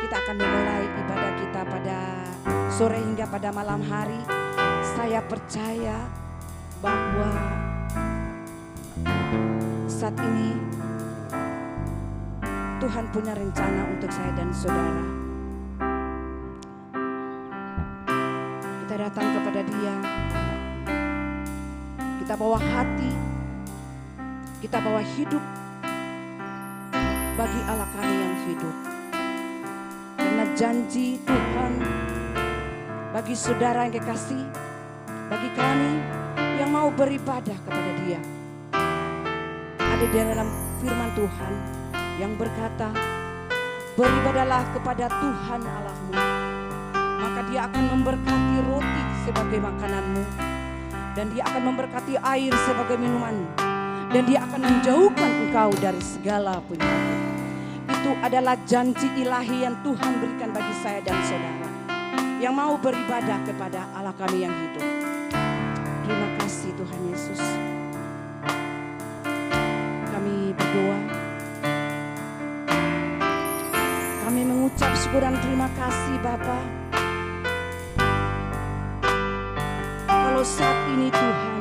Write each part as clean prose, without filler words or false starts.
kita akan memulai ibadah kita pada sore hingga pada malam hari. Saya percaya bahwa saat ini Tuhan punya rencana untuk saya dan saudara. Kita datang kepada Dia, kita bawa hati, kita bawa hidup bagi Allah kami yang hidup. Karena janji Tuhan bagi saudara yang kekasih, bagi kami yang mau beribadah kepada Dia, ada di dalam firman Tuhan yang berkata, beribadahlah kepada Tuhan Allahmu, maka Dia akan memberkati roti sebagai makananmu, dan Dia akan memberkati air sebagai minumanmu, dan Dia akan menjauhkan engkau dari segala penyakit. Itu adalah janji ilahi yang Tuhan berikan bagi saya dan saudara yang mau beribadah kepada Allah kami yang hidup. Terima kasih Tuhan Yesus. Kami berdoa, kami mengucap syukur dan terima kasih Bapa. Kalau saat ini Tuhan,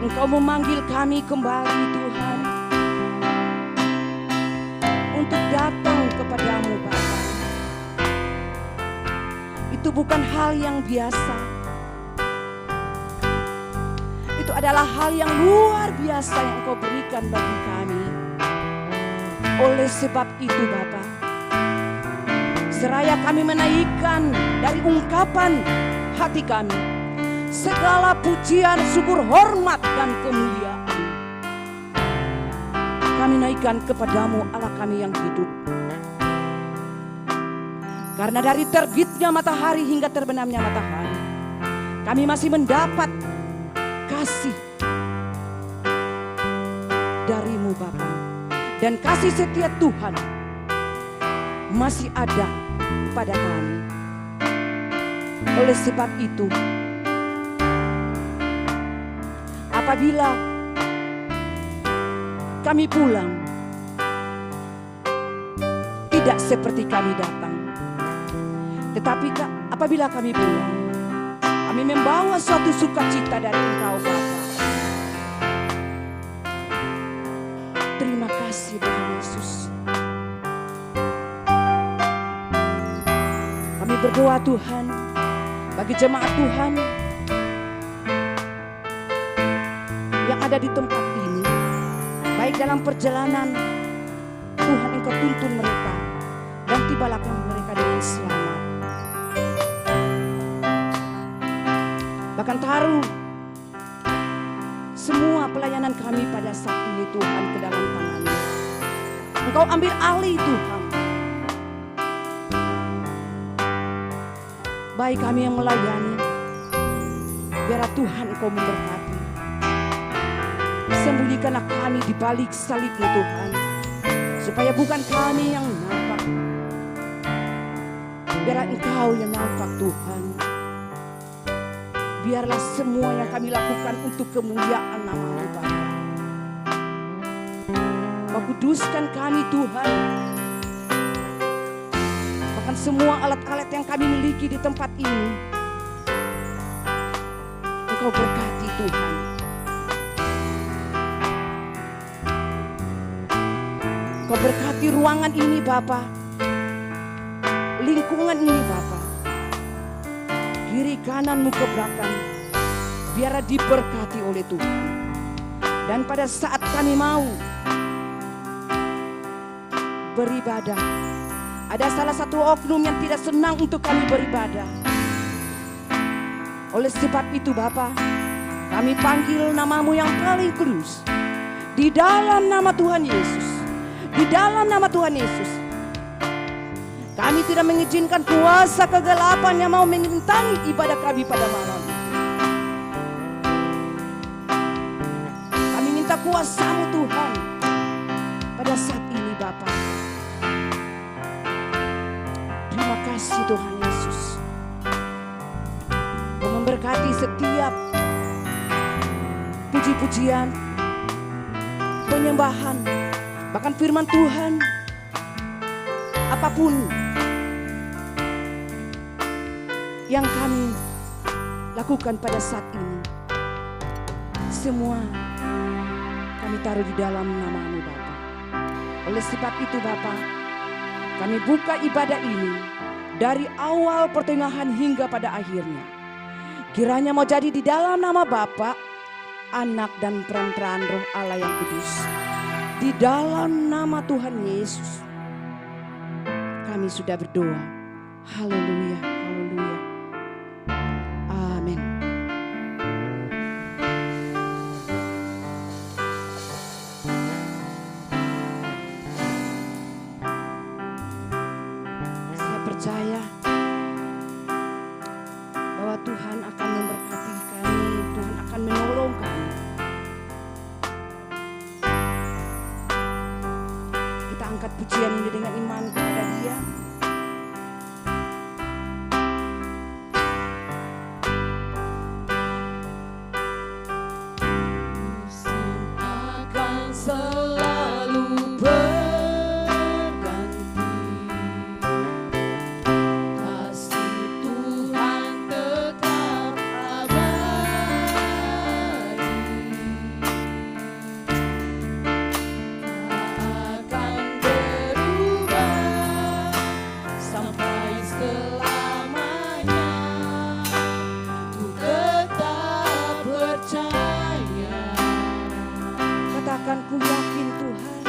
Engkau memanggil kami kembali Tuhan, untuk datang kepadamu Bapa. Itu bukan hal yang biasa. Itu adalah hal yang luar biasa yang Engkau berikan bagi kami. Oleh sebab itu Bapa, seraya kami menaikkan dari ungkapan hati kami segala pujian, syukur, hormat dan kemuliaan, kami naikkan kepadamu Allah kami yang hidup. Karena dari terbitnya matahari hingga terbenamnya matahari, kami masih mendapat kasih darimu Bapa. Dan kasih setia Tuhan masih ada pada kami. Oleh sebab itu, apabila kami pulang, tidak seperti kami datang. Tetapi apabila kami pulang, kami membawa suatu sukacita dari Engkau Bapa. Terima kasih Tuhan Yesus. Kami berdoa Tuhan bagi jemaat Tuhan yang ada di tempat ini, baik dalam perjalanan, Tuhan Engkau tuntun mereka dan tibalah mereka dengan selamat. Bahkan taruh semua pelayanan kami pada saat ini Tuhan ke dalam tangan-Mu. Engkau ambil alih Tuhan. Baik kami yang melayani, biarlah Tuhan Engkau memberkati. Sembunyikanlah kami di balik salib-Mu Tuhan, supaya bukan kami yang nampak, biarlah Engkau yang nampak Tuhan. Biarlah semua yang kami lakukan untuk kemuliaan nama-Mu Bapa. Kau kuduskan kami Tuhan. Bahkan semua alat-alat yang kami miliki di tempat ini, Engkau berkati Tuhan. Kau berkati ruangan ini Bapa, lingkungan ini Bapa, kiri kanan muka belakang, biarlah diberkati oleh Tuhan. Dan pada saat kami mau beribadah, ada salah satu oknum yang tidak senang untuk kami beribadah. Oleh sebab itu Bapa, kami panggil nama-Mu yang paling kudus, di dalam nama Tuhan Yesus. Di dalam nama Tuhan Yesus, kami tidak mengizinkan kuasa kegelapan yang mau mengintangi ibadah kami pada malam. Kami minta kuasa-Mu Tuhan pada saat ini Bapa. Terima kasih Tuhan Yesus. Kau memberkati setiap puji-pujian, penyembahan, bahkan firman Tuhan apapun yang kami lakukan pada saat ini, semua kami taruh di dalam nama-Mu Bapa. Oleh sebab itu Bapa, kami buka ibadah ini dari awal pertengahan hingga pada akhirnya. Kiranya mau jadi di dalam nama Bapa, Anak dan perantaraan Roh Allah yang kudus. Di dalam nama Tuhan Yesus kami sudah berdoa. Haleluya, haleluya. Amin. Saya percaya bahwa Tuhan akan memberkati kami, Tuhan akan menolong kami. Kita angkat pujian ini dengan iman kepada Dia. Katakan ku yakin Tuhan,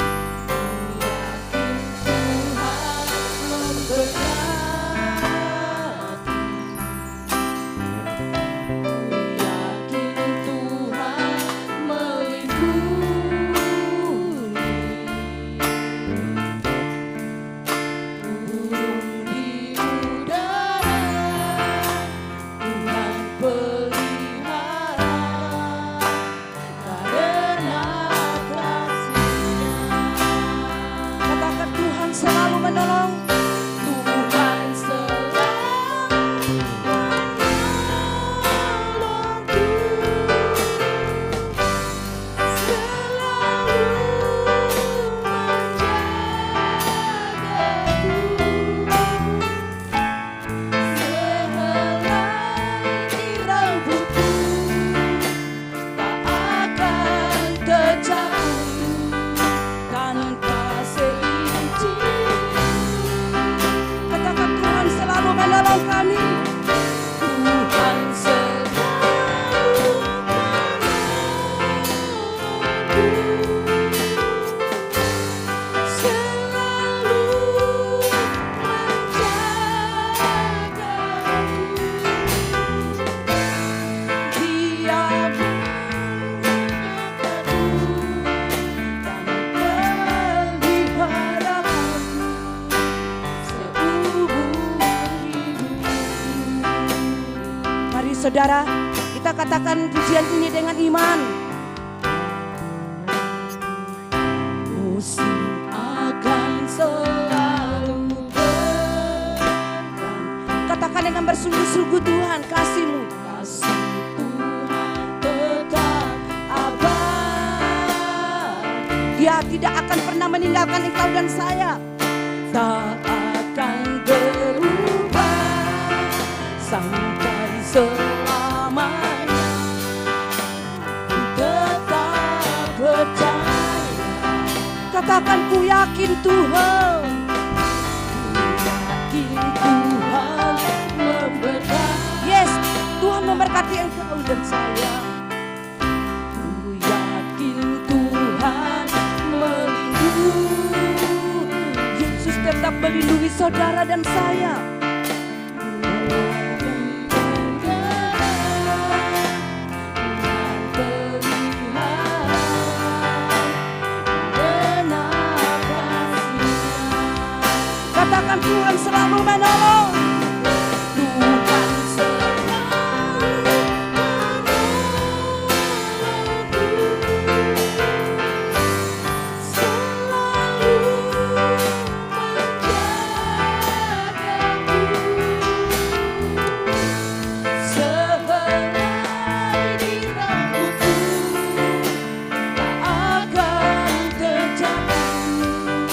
selalu menolong. Tuhan selalu menolongku, selalu menjagaku, sehelai rambutku tak akan terjatuh tanpa seizin. Katakan Tuhan selalu menolong kami. Tuhan selalu menolongku, selalu menjagaku. Dia menyertaku dan memeliharaku seumur hidupku. Mari saudara, kita katakan pujian ini dengan iman. Musim akan selalu berganti. Katakan dengan bersungguh-sungguh, Tuhan kasih-Mu, kasih Tuhan tetap abadi. Dia tidak akan pernah meninggalkan engkau dan saya. Tak akan berubah sampai selamanya. Ku tetap percaya. Katakan ku yakin Tuhan, ku yakin Tuhan memberkati. Yes, Tuhan memberkati engkau dan saya. Ku yakin Tuhan melindungi. Yesus tetap melindungi saudara dan saya. Katakan Tuhan selalu menolong. Tuhan selalu menolongku, selalu menjagaku, sehelai di rambutku tak akan terjatuh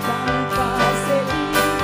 tanpa seizin.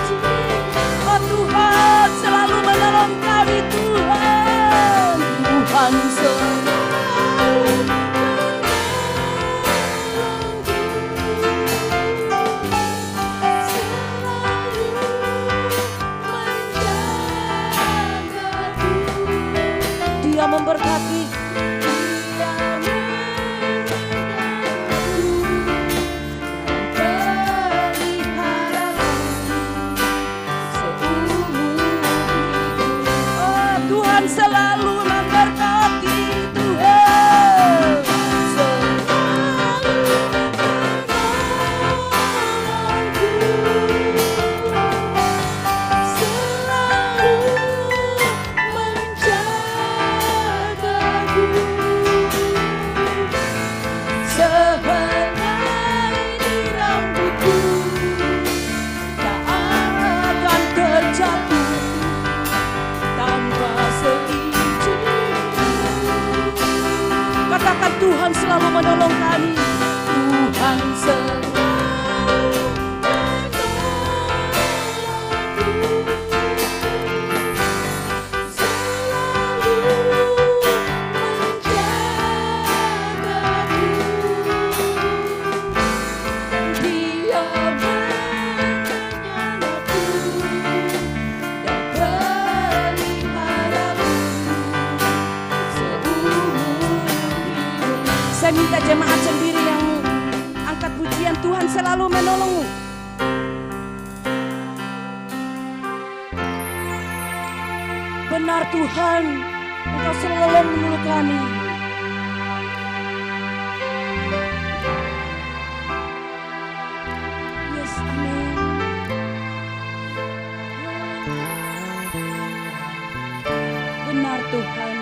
Benar Tuhan, Engkau selalu menolong kami. Yes, amin. Benar Tuhan.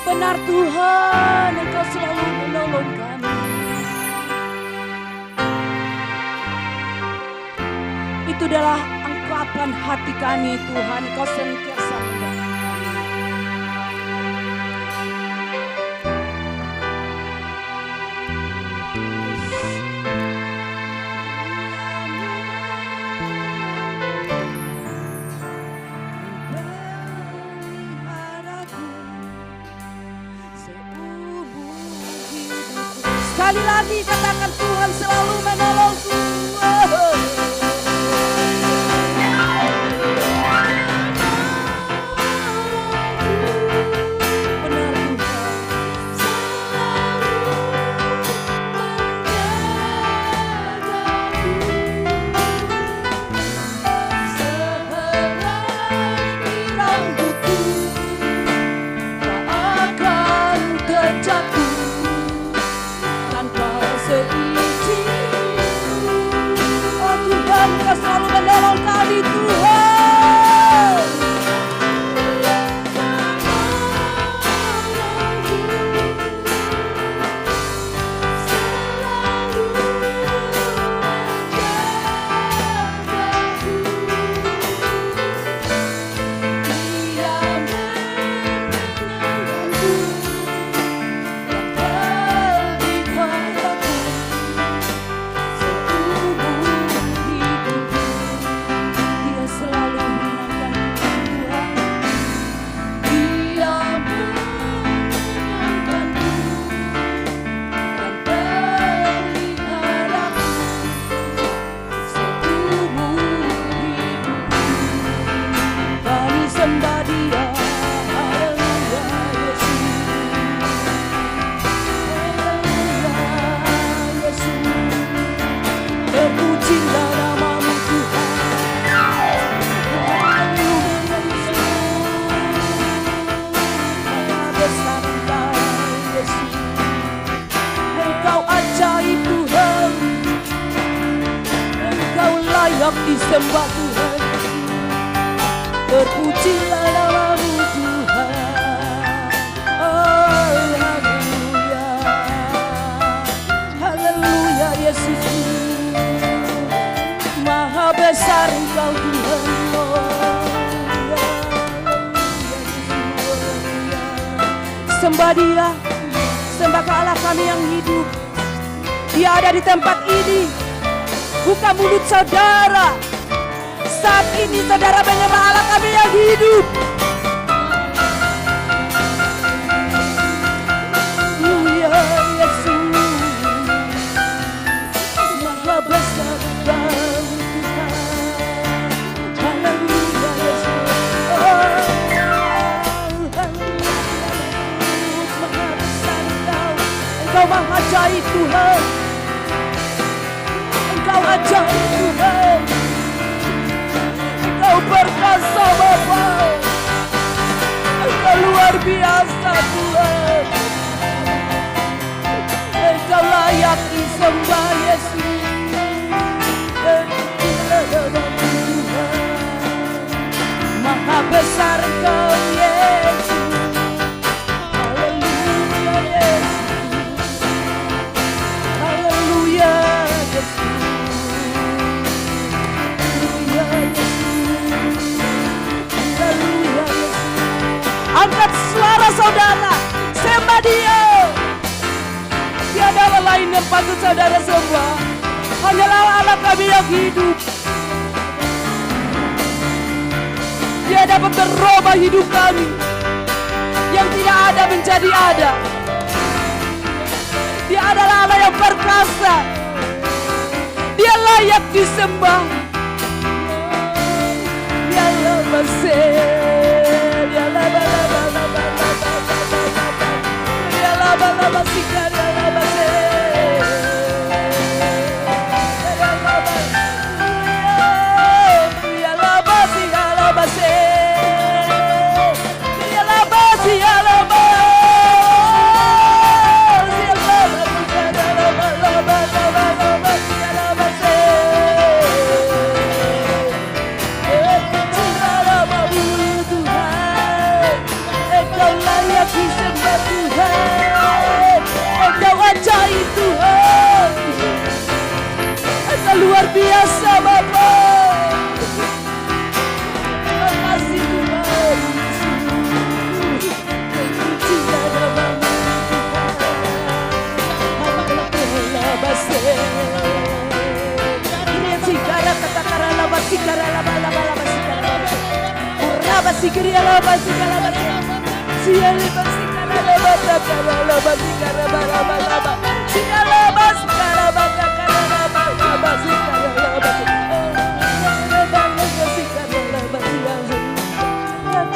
Benar Tuhan, Engkau selalu menolong kami. Itu adalah ungkapan hati kami Tuhan, Engkau senantiasa menolong kami. Sekali lagi katakan Tuhan selalu menolongku. Selalu menolong kami Tuhan. Disembah Tuhan, terpujilah nama-Mu Tuhan. Oh haleluya, haleluya Yesus, maha besar Engkau Tuhan. Sembah Dia, sembah ke Allah kami yang hidup. Dia ada di tempat ini. Buka mulut saudara. Saat ini saudara menyembah Allah kami yang hidup. Haleluya Yesus, maha besar Engkau Tuhan. Haleluya Yesus, maha besar Engkau. Engkau maha ajaib Tuhan. Engkau ajaib Tuhan. Engkau perkasa Bapa. Engkau luar biasa Tuhan. Engkau layak disembah Yesus. Maha besar Engkau Yesus. Haleluya Yesus. Haleluya Yesus. Angkat suara saudara, sembah Dia. Tiada Allah lain yang patut saudara sembah. Hanyalah Allah kami yang hidup. Dia dapat merubah hidup kami. Yang tidak ada menjadi ada. Dia adalah Allah yang perkasa. Dia layak disembah. Dia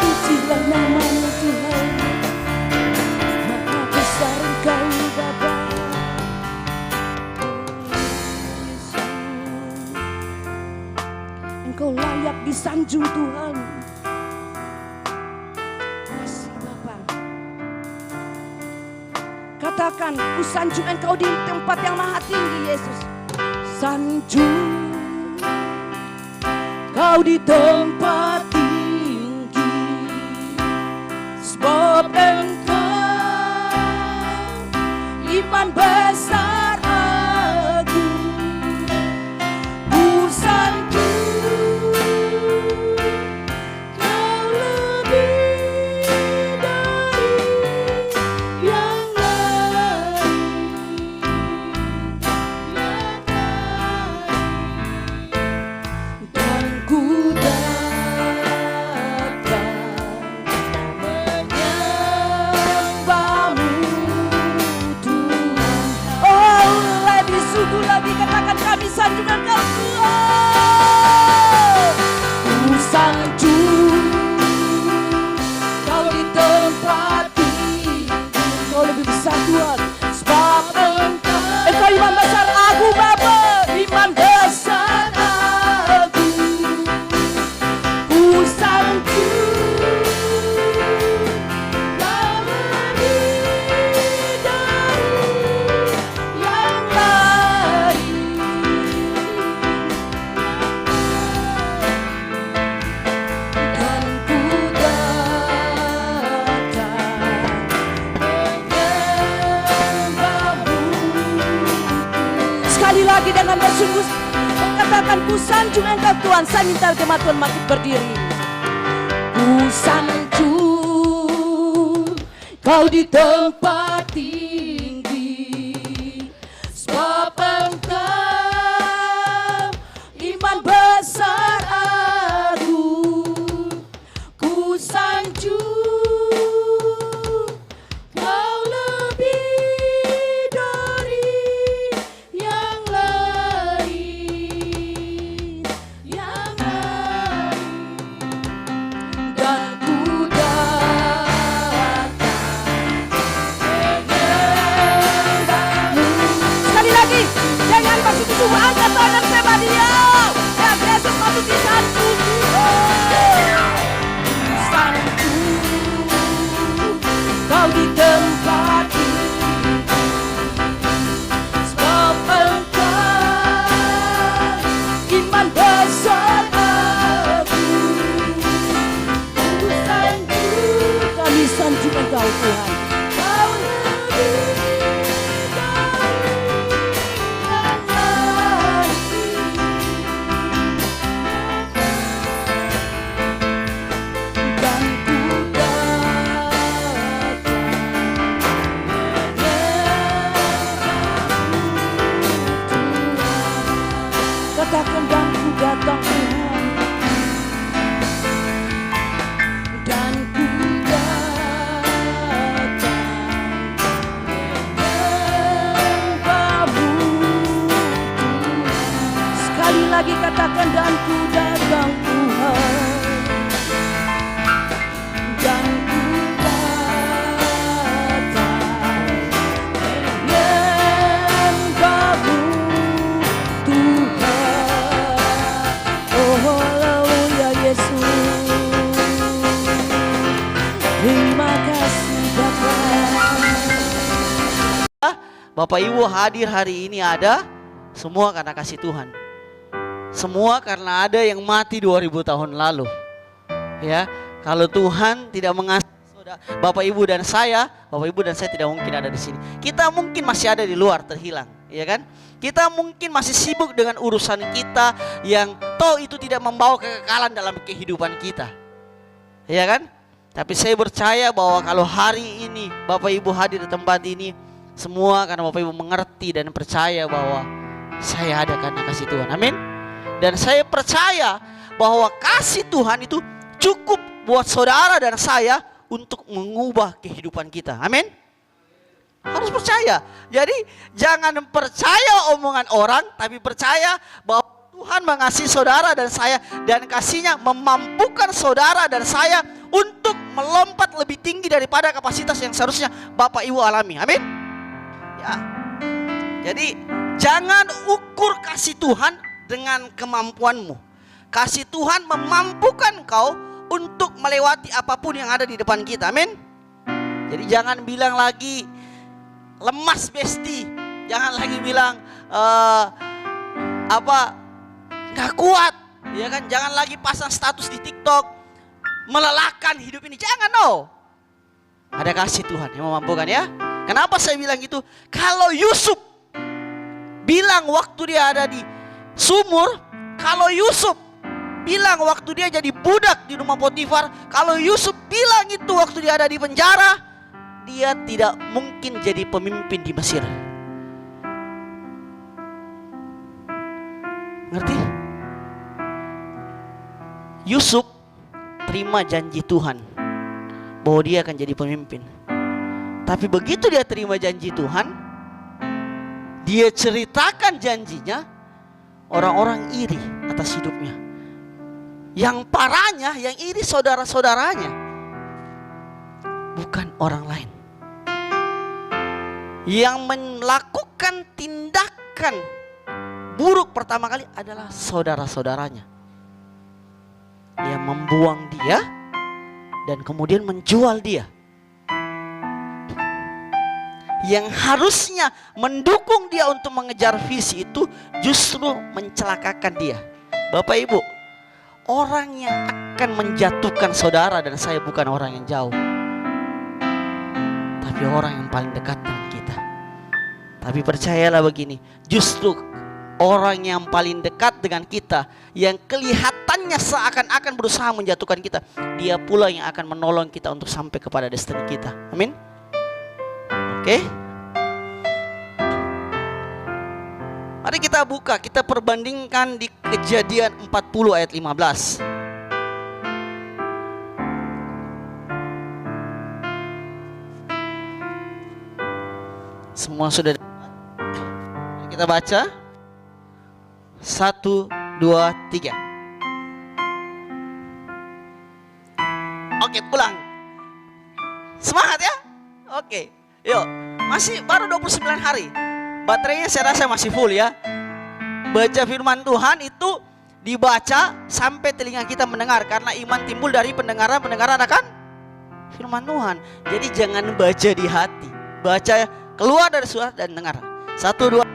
Pujilah nama-Mu Tuhan, maha besar Engkau Bapa. Engkau layak disanjung Tuhan. Kasih Bapa. Katakan, ku sanjung Engkau di tempat yang maha tinggi Yesus. Sanjung Kau di tempat tinggi, sebab Engkau iman besar agung. Ku sanjung Kau lebih dari yang lain, dan ku datang menyembah-Mu Tuhan. Oh, lebih sungguh lagi katakan, kami sanjung Engkau Tuhan. Ku sanjung Kau di tempat tinggi, Kau lebih besar Tuhan, sebab Engkau iman besar agung Bapa, iman besar agung. Ku sanjung Kau lebih dari yang lain, dan ku datang menyembah-Mu. Sekali lagi dengan bersungguh katakan, ku sanjung Engkau Tuhan. Saya minta jemaat Tuhan makin berdiri. Ku sanjung Kau di tempat tinggi, sebab Engkau iman besar agung. Ku sanjung Kau lebih dari yang lain, dan ku datang menyembah-Mu. Sekali lagi, dengan bersungguh-sungguh angkat tangan sembah Dia, dan Yesus patut disanjung. Sanjung Kau di tempat tinggi, sebab Engkau iman besar agung. Ku sanjung, kami sanjung Engkau Tuhan. Kau lebih dari yang lain, dan ku datang menyembah-Mu Tuhan. Katakan, dan ku datang Tuhan, dan ku datang menyembah-Mu Tuhan. Sekali lagi katakan, dan ku datang Tuhan, dan ku datang menyembah-Mu Tuhan. Oh haleluya Yesus, terima kasih Bapa. Bapak Ibu hadir hari ini ada semua karena kasih Tuhan. Semua karena ada yang mati 2000 tahun lalu. Ya, kalau Tuhan tidak mengasihi Bapak Ibu dan saya, Bapak Ibu dan saya tidak mungkin ada di sini. Kita mungkin masih ada di luar terhilang, ya kan? Kita mungkin masih sibuk dengan urusan kita yang toh itu tidak membawa kekekalan dalam kehidupan kita. Ya kan? Tapi saya percaya bahwa kalau hari ini Bapak Ibu hadir di tempat ini, semua karena Bapak Ibu mengerti dan percaya bahwa saya ada karena kasih Tuhan. Amin. Dan saya percaya bahwa kasih Tuhan itu cukup buat saudara dan saya untuk mengubah kehidupan kita. Amin. Harus percaya. Jadi jangan percaya omongan orang, tapi percaya bahwa Tuhan mengasihi saudara dan saya, dan kasihnya memampukan saudara dan saya untuk melompat lebih tinggi daripada kapasitas yang seharusnya Bapak Ibu alami. Amin. Ya. Jadi jangan ukur kasih Tuhan dengan kemampuanmu. Kasih Tuhan memampukan kau untuk melewati apapun yang ada di depan kita. Amin. Jadi jangan bilang lagi lemas besti, jangan lagi bilang nggak kuat, ya kan? Jangan lagi pasang status di TikTok melelahkan hidup ini, jangan. No, ada kasih Tuhan yang memampukan ya. Kenapa saya bilang gitu? Kalau Yusuf bilang waktu dia ada di sumur, kalau Yusuf bilang waktu dia jadi budak di rumah Potifar, kalau Yusuf bilang itu waktu dia ada di penjara, dia tidak mungkin jadi pemimpin di Mesir. Ngerti? Yusuf terima janji Tuhan bahwa dia akan jadi pemimpin. Tapi begitu dia terima janji Tuhan, dia ceritakan janjinya, orang-orang iri atas hidupnya. Yang parahnya, yang iri saudara-saudaranya, bukan orang lain. Yang melakukan tindakan buruk pertama kali adalah saudara-saudaranya. Dia membuang dia dan kemudian menjual dia. Yang harusnya mendukung dia untuk mengejar visi itu justru mencelakakan dia. Bapak Ibu, orang yang akan menjatuhkan saudara dan saya bukan orang yang jauh, tapi orang yang paling dekat dengan kita. Tapi percayalah begini, justru orang yang paling dekat dengan kita, yang kelihatannya seakan-akan berusaha menjatuhkan kita, dia pula yang akan menolong kita untuk sampai kepada destiny kita. Amin. Oke. Mari kita buka, kita perbandingkan di Kejadian 40 ayat 15. Semua sudah. Kita baca 1, 2, 3. Oke, pulang. Semangat ya. Oke, yuk. Masih baru 29 hari. Baterainya saya rasa masih full ya. Baca firman Tuhan itu dibaca sampai telinga kita mendengar, karena iman timbul dari pendengaran akan firman Tuhan. Jadi jangan baca di hati, baca keluar dari suara dan dengar. 1, 2.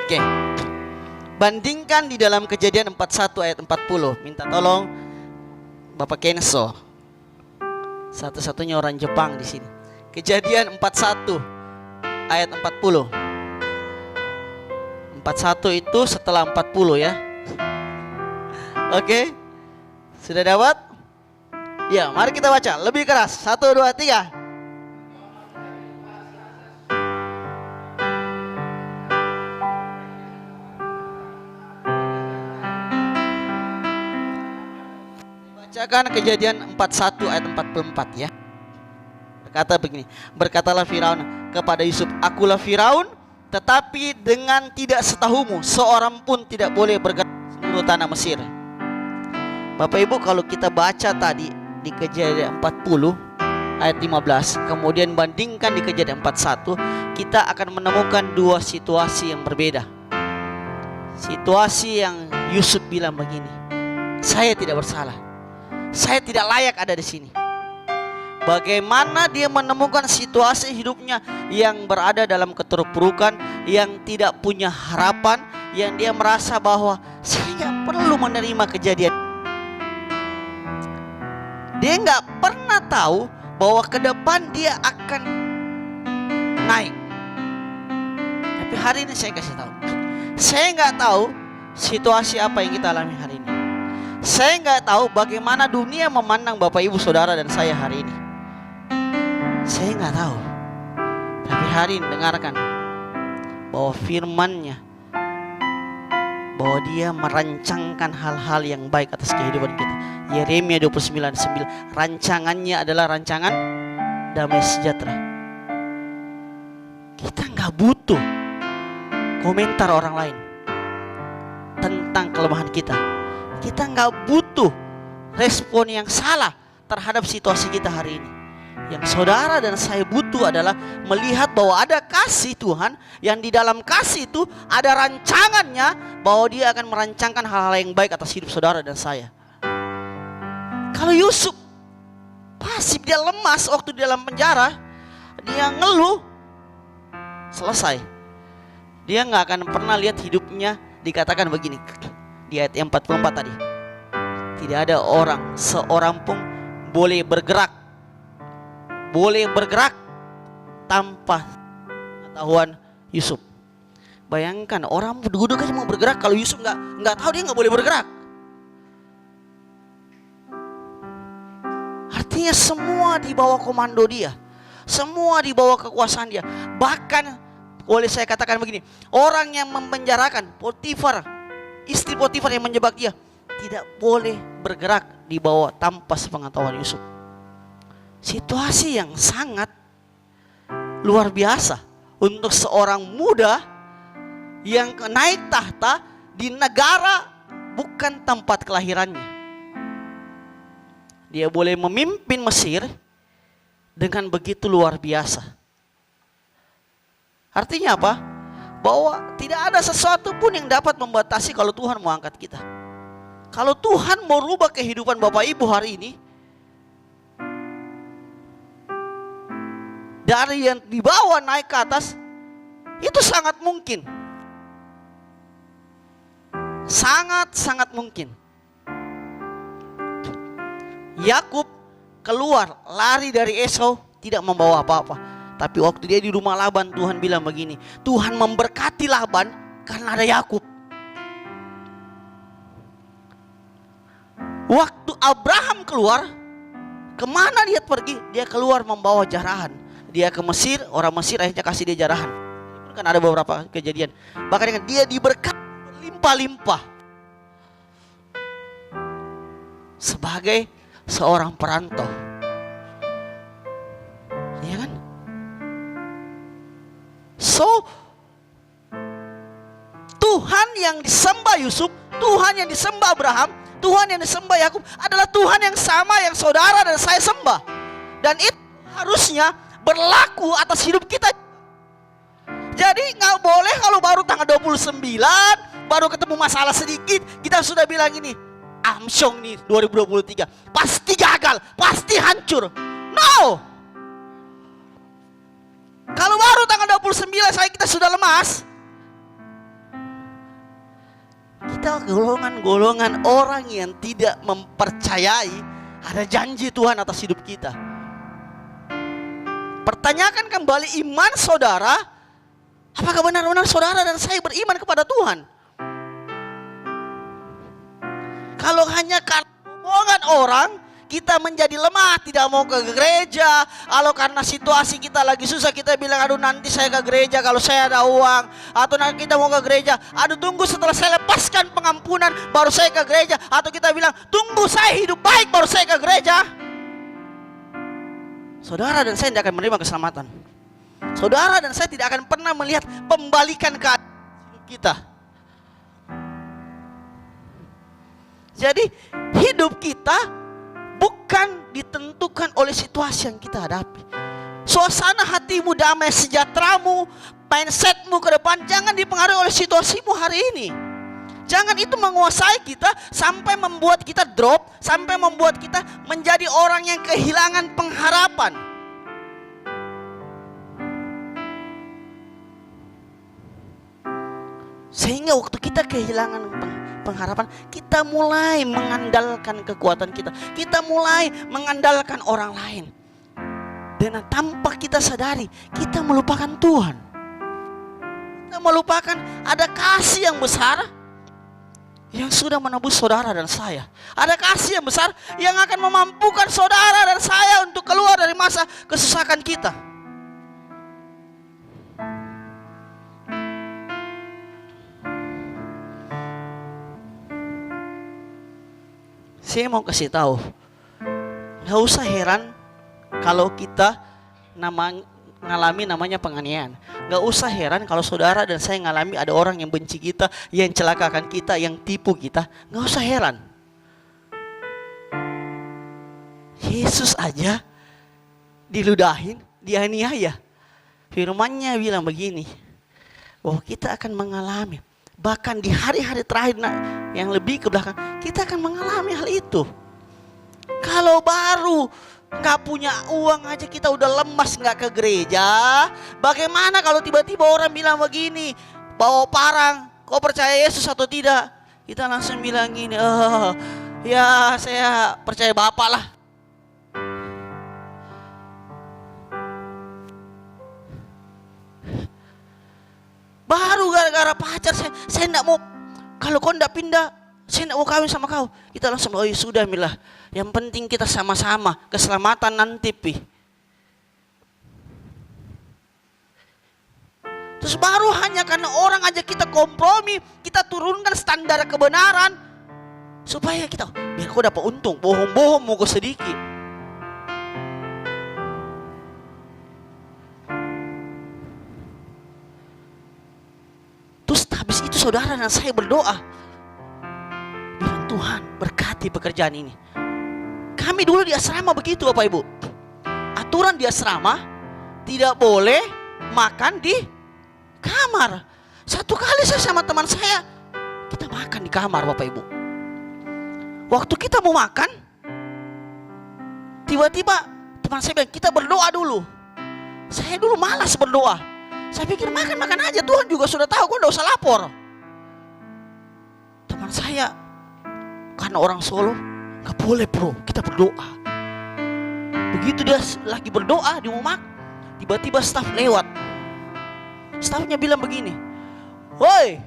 Oke. Bandingkan di dalam Kejadian 41 ayat 40. Minta tolong Bapak Kenso, satu-satunya orang Jepang di sini. Kejadian 41 ayat 40. 41 itu setelah 40 ya. Oke. Sudah dapat? Ya, mari kita baca lebih keras. 1, 2, 3. Bacakan Kejadian 41 ayat 44 ya. Berkata begini, berkatalah Firaun kepada Yusuf, akulah Firaun, tetapi dengan tidak setahumu seorang pun tidak boleh bergerak di seluruh tanah Mesir. Bapak Ibu, kalau kita baca tadi di Kejadian 40 ayat 15, kemudian bandingkan di Kejadian 41, kita akan menemukan dua situasi yang berbeda. Situasi yang Yusuf bilang begini, saya tidak bersalah, saya tidak layak ada di sini. Bagaimana dia menemukan situasi hidupnya yang berada dalam keterpurukan, yang tidak punya harapan, yang dia merasa bahwa saya nggak perlu menerima kejadian. Dia nggak pernah tahu bahwa ke depan dia akan naik. Tapi hari ini saya kasih tahu, saya nggak tahu situasi apa yang kita alami hari ini. Saya nggak tahu bagaimana dunia memandang Bapak Ibu Saudara dan saya hari ini. Saya nggak tahu. Tapi hari ini dengarkan bahwa firman-Nya, bahwa Dia merancangkan hal-hal yang baik atas kehidupan kita. Yeremia 29:9, rancangannya adalah rancangan damai sejahtera. Kita nggak butuh komentar orang lain tentang kelemahan kita. Kita nggak butuh respon yang salah terhadap situasi kita hari ini. Yang saudara dan saya butuh adalah melihat bahwa ada kasih Tuhan, yang di dalam kasih itu ada rancangannya, bahwa Dia akan merancangkan hal-hal yang baik atas hidup saudara dan saya. Kalau Yusuf pasif, dia lemas waktu di dalam penjara, dia ngeluh, selesai. Dia nggak akan pernah lihat hidupnya dikatakan begini di ayat 44 tadi. Tidak ada orang seorang pun boleh bergerak tanpa pengetahuan Yusuf. Bayangkan orang duduk aja mau bergerak, kalau Yusuf nggak tahu, dia nggak boleh bergerak. Artinya semua di bawah komando dia, semua di bawah kekuasaan dia. Bahkan boleh saya katakan begini, orang yang memenjarakan Potifar, istri Potifar yang menjebak dia, tidak boleh bergerak di bawah tanpa sepengetahuan Yusuf. Situasi yang sangat luar biasa untuk seorang muda yang naik tahta di negara bukan tempat kelahirannya. Dia boleh memimpin Mesir dengan begitu luar biasa. Artinya apa? Bahwa tidak ada sesuatu pun yang dapat membatasi kalau Tuhan mau angkat kita. Kalau Tuhan mau rubah kehidupan Bapak Ibu hari ini, dari yang di bawah naik ke atas, itu sangat mungkin. Sangat mungkin. Yakub keluar lari dari Esau tidak membawa apa-apa. Tapi waktu dia di rumah Laban, Tuhan bilang begini, Tuhan memberkati Laban karena ada Yakub. Waktu Abraham keluar, kemana dia pergi? Dia keluar membawa jarahan. Dia ke Mesir, orang Mesir akhirnya kasih dia jarahan. Kan ada beberapa kejadian. Bahkan dia diberkati berlimpah-limpah sebagai seorang perantau. Iya kan? So, Tuhan yang disembah Yusuf, Tuhan yang disembah Abraham, Tuhan yang disembah Yakub adalah Tuhan yang sama yang saudara dan saya sembah. Dan itu harusnya berlaku atas hidup kita. Jadi nggak boleh kalau baru tanggal 29, baru ketemu masalah sedikit, kita sudah bilang ini, Amsyong nih 2023, pasti gagal, pasti hancur. No. Kalau baru tanggal 29 kita sudah lemas, kita golongan-golongan orang yang tidak mempercayai ada janji Tuhan atas hidup kita. Pertanyakan kembali iman saudara, apakah benar-benar saudara dan saya beriman kepada Tuhan? Kalau hanya karena omongan orang, kita menjadi lemah, tidak mau ke gereja. Kalau karena situasi kita lagi susah, kita bilang, aduh nanti saya ke gereja kalau saya ada uang. Atau nanti kita mau ke gereja, aduh tunggu setelah saya lepaskan pengampunan baru saya ke gereja. Atau kita bilang, tunggu saya hidup baik baru saya ke gereja. Saudara dan saya tidak akan menerima keselamatan. Saudara dan saya tidak akan pernah melihat pembalikan keadaan hidup kita. Jadi hidup kita bukan ditentukan oleh situasi yang kita hadapi. Suasana hatimu, damai sejahteramu, mindsetmu ke depan jangan dipengaruhi oleh situasimu hari ini. Jangan itu menguasai kita sampai membuat kita drop, sampai membuat kita menjadi orang yang kehilangan pengharapan. Sehingga waktu kita kehilangan pengharapan, kita mulai mengandalkan kekuatan kita. Kita mulai mengandalkan orang lain. Dan tanpa kita sadari, kita melupakan Tuhan. Kita melupakan ada kasih yang besar yang sudah menebus saudara dan saya. Ada kasih yang besar yang akan memampukan saudara dan saya untuk keluar dari masa kesesakan kita. Saya mau kasih tahu, gak usah heran kalau kita ngalami namanya penganiayaan. Gak usah heran kalau saudara dan saya ngalami ada orang yang benci kita, yang celakakan kita, yang tipu kita. Gak usah heran. Yesus aja diludahin, dianiaya. Firman-Nya bilang begini, bahwa kita akan mengalami, bahkan di hari-hari terakhir yang lebih ke belakang, kita akan mengalami hal itu. Kalau baru gak punya uang aja kita udah lemas gak ke gereja, bagaimana kalau tiba-tiba orang bilang begini, bawa parang, kau percaya Yesus atau tidak? Kita langsung bilang gini, oh ya saya percaya Bapak lah. Baru gara-gara pacar saya enggak mau, kalau kau enggak pindah, saya enggak mau kawin sama kau. Kita langsung, oh ya sudah Mila, yang penting kita sama-sama, keselamatan nanti pi. Terus baru hanya karena orang aja kita kompromi, kita turunkan standar kebenaran, supaya kita, biar kau dapat untung, bohong-bohong mau kau sedikit. Terus habis itu saudara dan saya berdoa, bilang Tuhan berkati pekerjaan ini. Kami dulu di asrama begitu Bapak Ibu. Aturan di asrama tidak boleh makan di kamar. Satu kali saya sama teman saya, kita makan di kamar Bapak Ibu. Waktu kita mau makan, tiba-tiba teman saya bilang kita berdoa dulu. Saya dulu malas berdoa. Saya pikir makan-makan aja, Tuhan juga sudah tahu, kok enggak usah lapor. Teman saya, karena orang Solo, gak boleh bro, kita berdoa. Begitu dia lagi berdoa, dia mau makan, tiba-tiba staf lewat. Stafnya bilang begini, woi,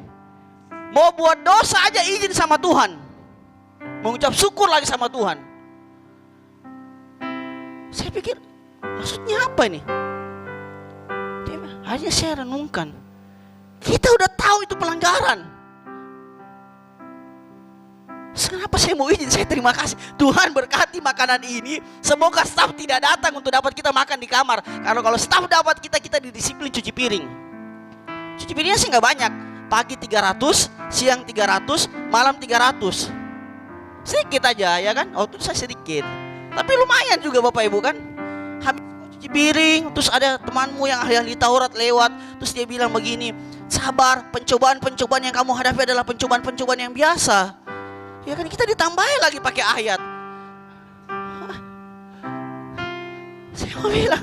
mau buat dosa aja izin sama Tuhan, mengucap syukur lagi sama Tuhan. Saya pikir, maksudnya apa ini? Akhirnya saya renungkan, kita udah tahu itu pelanggaran. Kenapa saya mau izin? Saya terima kasih Tuhan berkati makanan ini. Semoga staf tidak datang untuk dapat kita makan di kamar. Karena kalau staf dapat kita didisiplin cuci piring. Cuci piringnya sih gak banyak, pagi 300, siang 300, malam 300. Sedikit aja ya kan, waktu saya sedikit, tapi lumayan juga Bapak Ibu kan. Habis cuci piring, terus ada temanmu yang ahli-ahli Taurat lewat, terus dia bilang begini, sabar, pencobaan-pencobaan yang kamu hadapi adalah pencobaan-pencobaan yang biasa. Ya kan, kita ditambahin lagi pakai ayat. Saya mau bilang,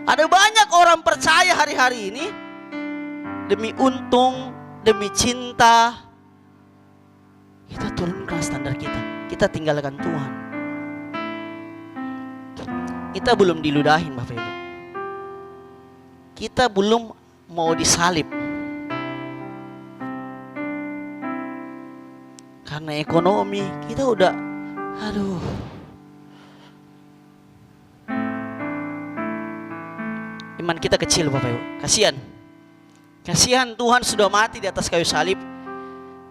ada banyak orang percaya hari-hari ini demi untung, demi cinta, kita turunkan standar kita tinggalkan Tuhan. Kita belum diludahin Bapak Ibu. Kita belum mau disalib. Karena ekonomi kita udah, aduh. Iman kita kecil Bapak Ibu. Kasihan Tuhan sudah mati di atas kayu salib,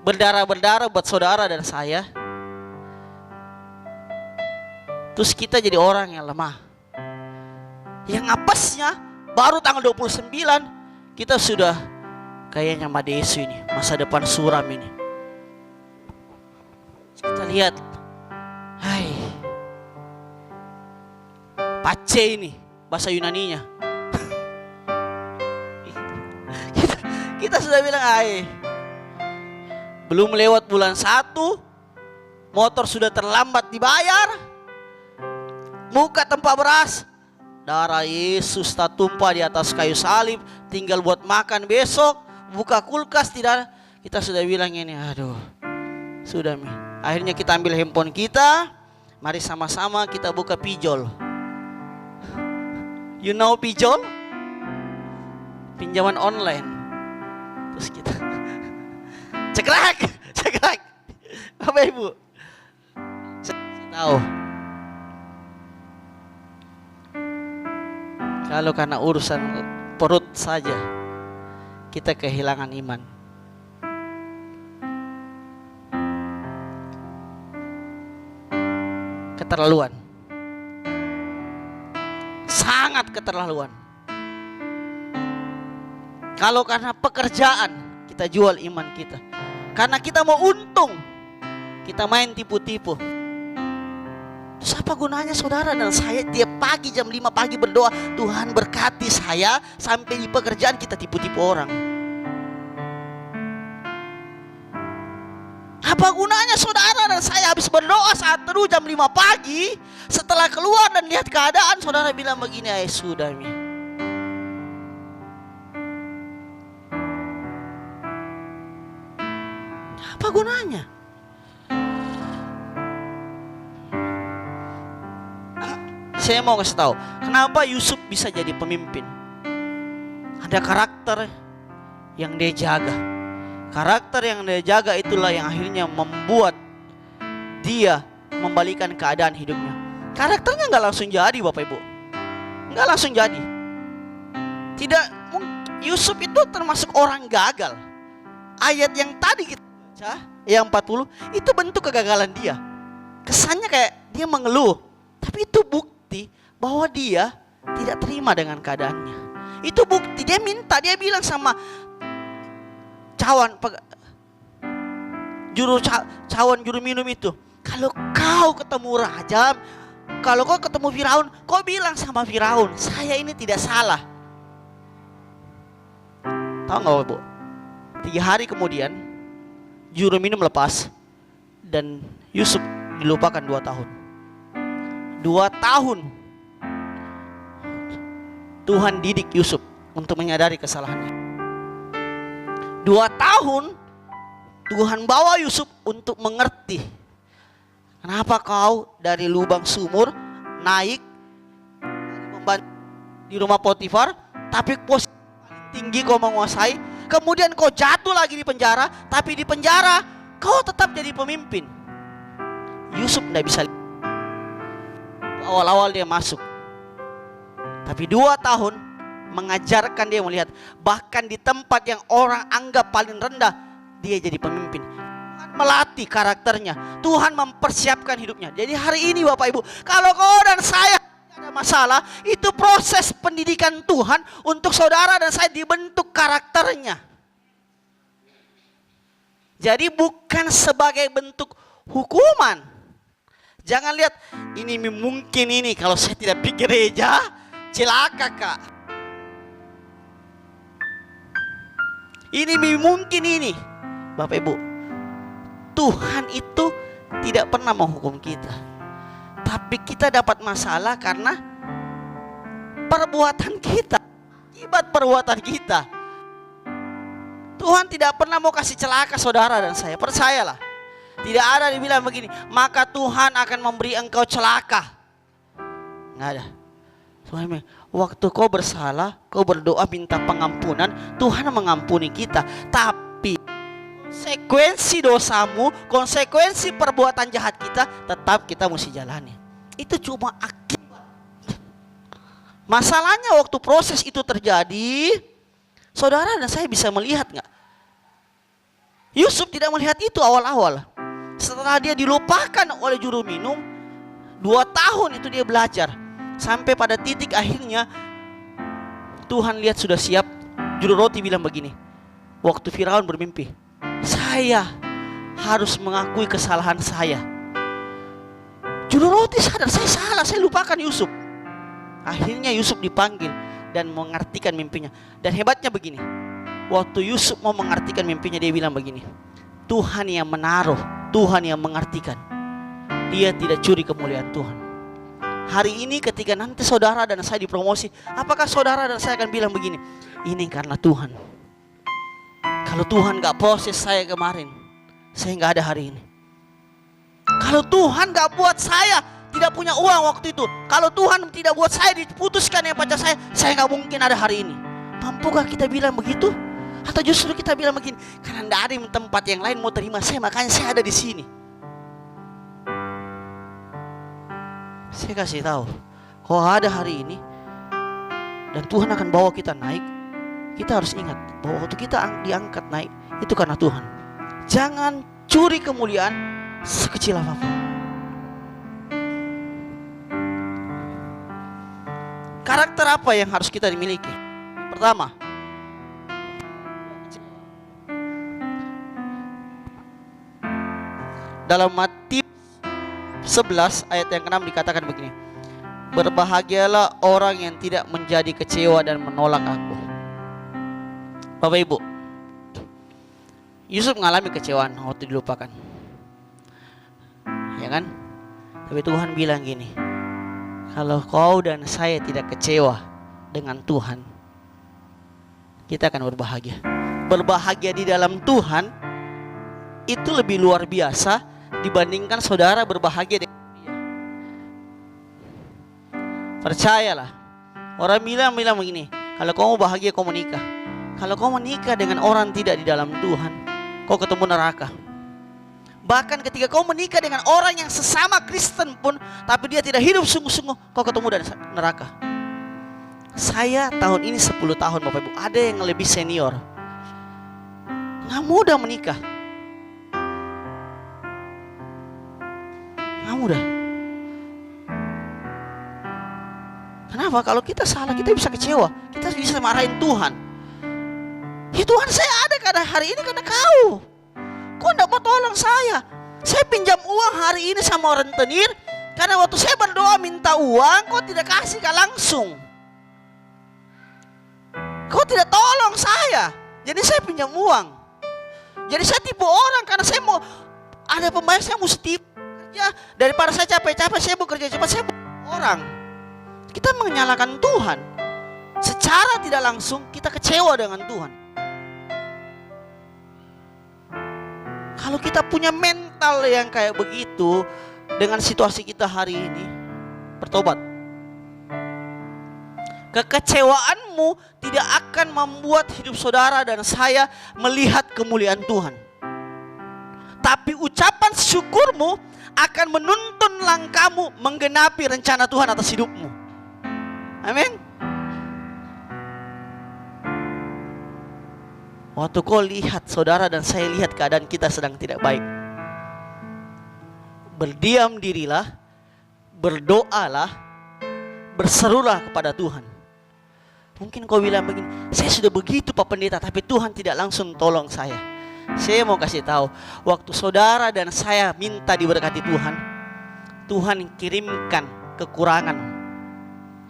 berdarah-berdarah buat saudara dan saya. Terus kita jadi orang yang lemah. Yang apesnya baru tanggal 29 kita sudah kayaknya Madesu ini, masa depan suram ini. Kita lihat, hai, pace ini bahasa Yunaninya. kita sudah bilang, hai, belum lewat bulan 1, motor sudah terlambat dibayar, muka tempat beras, darah Yesus tak tumpah di atas kayu salib, tinggal buat makan besok, buka kulkas tidak. Kita sudah bilang ini, aduh, sudah Mi. Akhirnya kita ambil handphone kita, mari sama-sama kita buka pinjol. You know pinjol? Pinjaman online. Terus kita cekrek. Bapak Ibu, saya tahu kalau karena urusan perut saja kita kehilangan iman. Keterlaluan. Sangat keterlaluan. Kalau karena pekerjaan kita jual iman kita. Karena kita mau untung, kita main tipu-tipu. Terus apa gunanya saudara dan saya tiap pagi jam 5 pagi berdoa, Tuhan berkati saya, sampai di pekerjaan kita tipu-tipu orang. Apa gunanya saudara dan saya habis berdoa saat teduh jam 5 pagi, setelah keluar dan lihat keadaan, saudara bilang begini, sudah Mi. Apa gunanya? Saya mau kasih tahu, kenapa Yusuf bisa jadi pemimpin. Ada karakter yang dia jaga. Karakter yang dia jaga itulah yang akhirnya membuat dia membalikan keadaan hidupnya. Karakternya nggak langsung jadi, Bapak Ibu. Nggak langsung jadi. Tidak, Yusuf itu termasuk orang gagal. Ayat yang tadi kita baca, yang 40, itu bentuk kegagalan dia. Kesannya kayak dia mengeluh, tapi itu bukti bahwa dia tidak terima dengan keadaannya. Itu bukti, dia minta, dia bilang sama cawan juru minum itu, kalau kau ketemu raja, kalau kau ketemu Firaun, kau bilang sama Firaun, saya ini tidak salah. Tahu nggak Bu? 3 hari kemudian juru minum lepas dan Yusuf dilupakan 2 tahun. 2 tahun Tuhan didik Yusuf untuk menyadari kesalahannya. 2 tahun Tuhan bawa Yusuf untuk mengerti kenapa kau dari lubang sumur naik di rumah Potifar, tapi posisi paling tinggi kau menguasai, kemudian kau jatuh lagi di penjara, tapi di penjara kau tetap jadi pemimpin. Yusuf tidak bisa. Awal-awal dia masuk, tapi 2 tahun mengajarkan dia melihat, bahkan di tempat yang orang anggap paling rendah, dia jadi pemimpin. Tuhan melatih karakternya, Tuhan mempersiapkan hidupnya. Jadi hari ini Bapak Ibu, kalau kau dan saya ada masalah, itu proses pendidikan Tuhan untuk saudara dan saya dibentuk karakternya. Jadi bukan sebagai bentuk hukuman. Jangan lihat, ini mungkin ini kalau saya tidak pergi gereja, celaka Kak. Ini mungkin ini. Bapak Ibu, Tuhan itu tidak pernah menghukum kita. Tapi kita dapat masalah karena perbuatan kita. Akibat perbuatan kita. Tuhan tidak pernah mau kasih celaka saudara dan saya. Percayalah. Tidak ada dibilang begini, maka Tuhan akan memberi engkau celaka. Nggak ada. Tuhan bilang, waktu kau bersalah, kau berdoa minta pengampunan, Tuhan mengampuni kita. Tapi konsekuensi dosamu, konsekuensi perbuatan jahat kita, tetap kita mesti jalani. Itu cuma akibat. Masalahnya waktu proses itu terjadi, saudara dan saya bisa melihat nggak? Yusuf tidak melihat itu awal-awal. Setelah dia dilupakan oleh juru minum, 2 tahun itu dia belajar. Sampai pada titik akhirnya Tuhan lihat sudah siap. Juru roti bilang begini, waktu Firaun bermimpi, saya harus mengakui kesalahan saya. Juru roti sadar, saya salah, saya lupakan Yusuf. Akhirnya Yusuf dipanggil dan mengartikan mimpinya. Dan hebatnya begini, waktu Yusuf mau mengartikan mimpinya, dia bilang begini, Tuhan yang menaruh, Tuhan yang mengartikan. Dia tidak curi kemuliaan Tuhan. Hari ini ketika nanti saudara dan saya dipromosi, apakah saudara dan saya akan bilang begini, ini karena Tuhan. Kalau Tuhan gak proses saya kemarin, saya gak ada hari ini. Kalau Tuhan gak buat saya tidak punya uang waktu itu, kalau Tuhan tidak buat saya diputuskan yang pacar saya gak mungkin ada hari ini. Mampukah kita bilang begitu? Atau justru kita bilang begini, karena tidak ada tempat yang lain mau terima saya, makanya saya ada di sini. Saya kasih tahu, kalau ada hari ini dan Tuhan akan bawa kita naik, kita harus ingat bahwa waktu kita diangkat naik itu karena Tuhan. Jangan curi kemuliaan sekecil apapun. Karakter apa yang harus kita miliki? Pertama, dalam Matius 11 ayat yang ke-6 dikatakan begini, berbahagialah orang yang tidak menjadi kecewa dan menolak aku. Bapak Ibu, Yusuf mengalami kecewaan waktu dilupakan, ya kan? Tapi Tuhan bilang gini, kalau kau dan saya tidak kecewa dengan Tuhan, kita akan berbahagia. Berbahagia di dalam Tuhan itu lebih luar biasa dibandingkan saudara berbahagia dengan dia. Percayalah, orang bilang begini, kalau kamu bahagia kau menikah. Kalau kau menikah dengan orang tidak di dalam Tuhan, kau ketemu neraka. Bahkan ketika kau menikah dengan orang yang sesama Kristen pun, tapi dia tidak hidup sungguh-sungguh, kau ketemu dari neraka. Saya tahun ini 10 tahun Bapak Ibu, ada yang lebih senior, nggak mudah menikah, nggak mudah. Kenapa? Kalau kita salah, kita bisa kecewa, kita bisa marahin Tuhan. Ya Tuhan, saya ada karena hari ini karena kau enggak mau tolong saya. Saya pinjam uang hari ini sama rentenir, karena waktu saya berdoa minta uang, kau tidak kasih langsung. Kau tidak tolong saya, jadi saya pinjam uang. Jadi saya tipu orang karena saya mau ada pembayar, saya mesti tipu kerja. Daripada saya capek-capek, saya bekerja cepat, saya orang. Kita menyalahkan Tuhan. Secara tidak langsung kita kecewa dengan Tuhan. Kalau kita punya mental yang kayak begitu dengan situasi kita hari ini, bertobat. Kekecewaanmu tidak akan membuat hidup saudara dan saya melihat kemuliaan Tuhan. Tapi ucapan syukurmu akan menuntun langkahmu menggenapi rencana Tuhan atas hidupmu. Amin. Waktu kau lihat saudara dan saya lihat keadaan kita sedang tidak baik, berdiam dirilah, berdoalah, berserulah kepada Tuhan. Mungkin kau bilang begini, saya sudah begitu Pak Pendeta, tapi Tuhan tidak langsung tolong saya. Saya mau kasih tahu, waktu saudara dan saya minta diberkati Tuhan, Tuhan kirimkan kekurangan.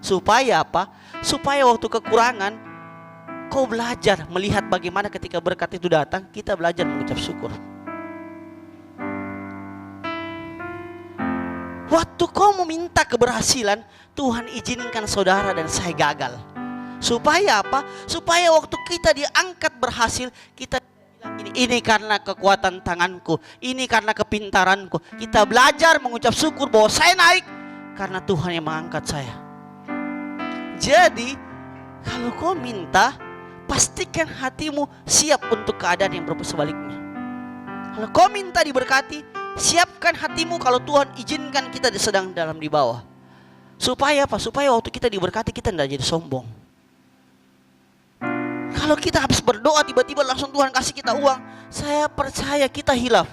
Supaya apa? Supaya waktu kekurangan kau belajar melihat bagaimana ketika berkat itu datang, kita belajar mengucap syukur. Waktu kau meminta keberhasilan, Tuhan izinkan saudara dan saya gagal. Supaya apa? Supaya waktu kita diangkat berhasil, kita bilang ini karena kekuatan tanganku, ini karena kepintaranku. Kita belajar mengucap syukur bahwa saya naik karena Tuhan yang mengangkat saya. Jadi, kalau kau minta, pastikan hatimu siap untuk keadaan yang sebaliknya. Kalau kau minta diberkati, siapkan hatimu kalau Tuhan izinkan kita sedang dalam di bawah. Supaya apa? Supaya waktu kita diberkati kita tidak jadi sombong. Kalau kita habis berdoa tiba-tiba langsung Tuhan kasih kita uang, saya percaya kita hilaf.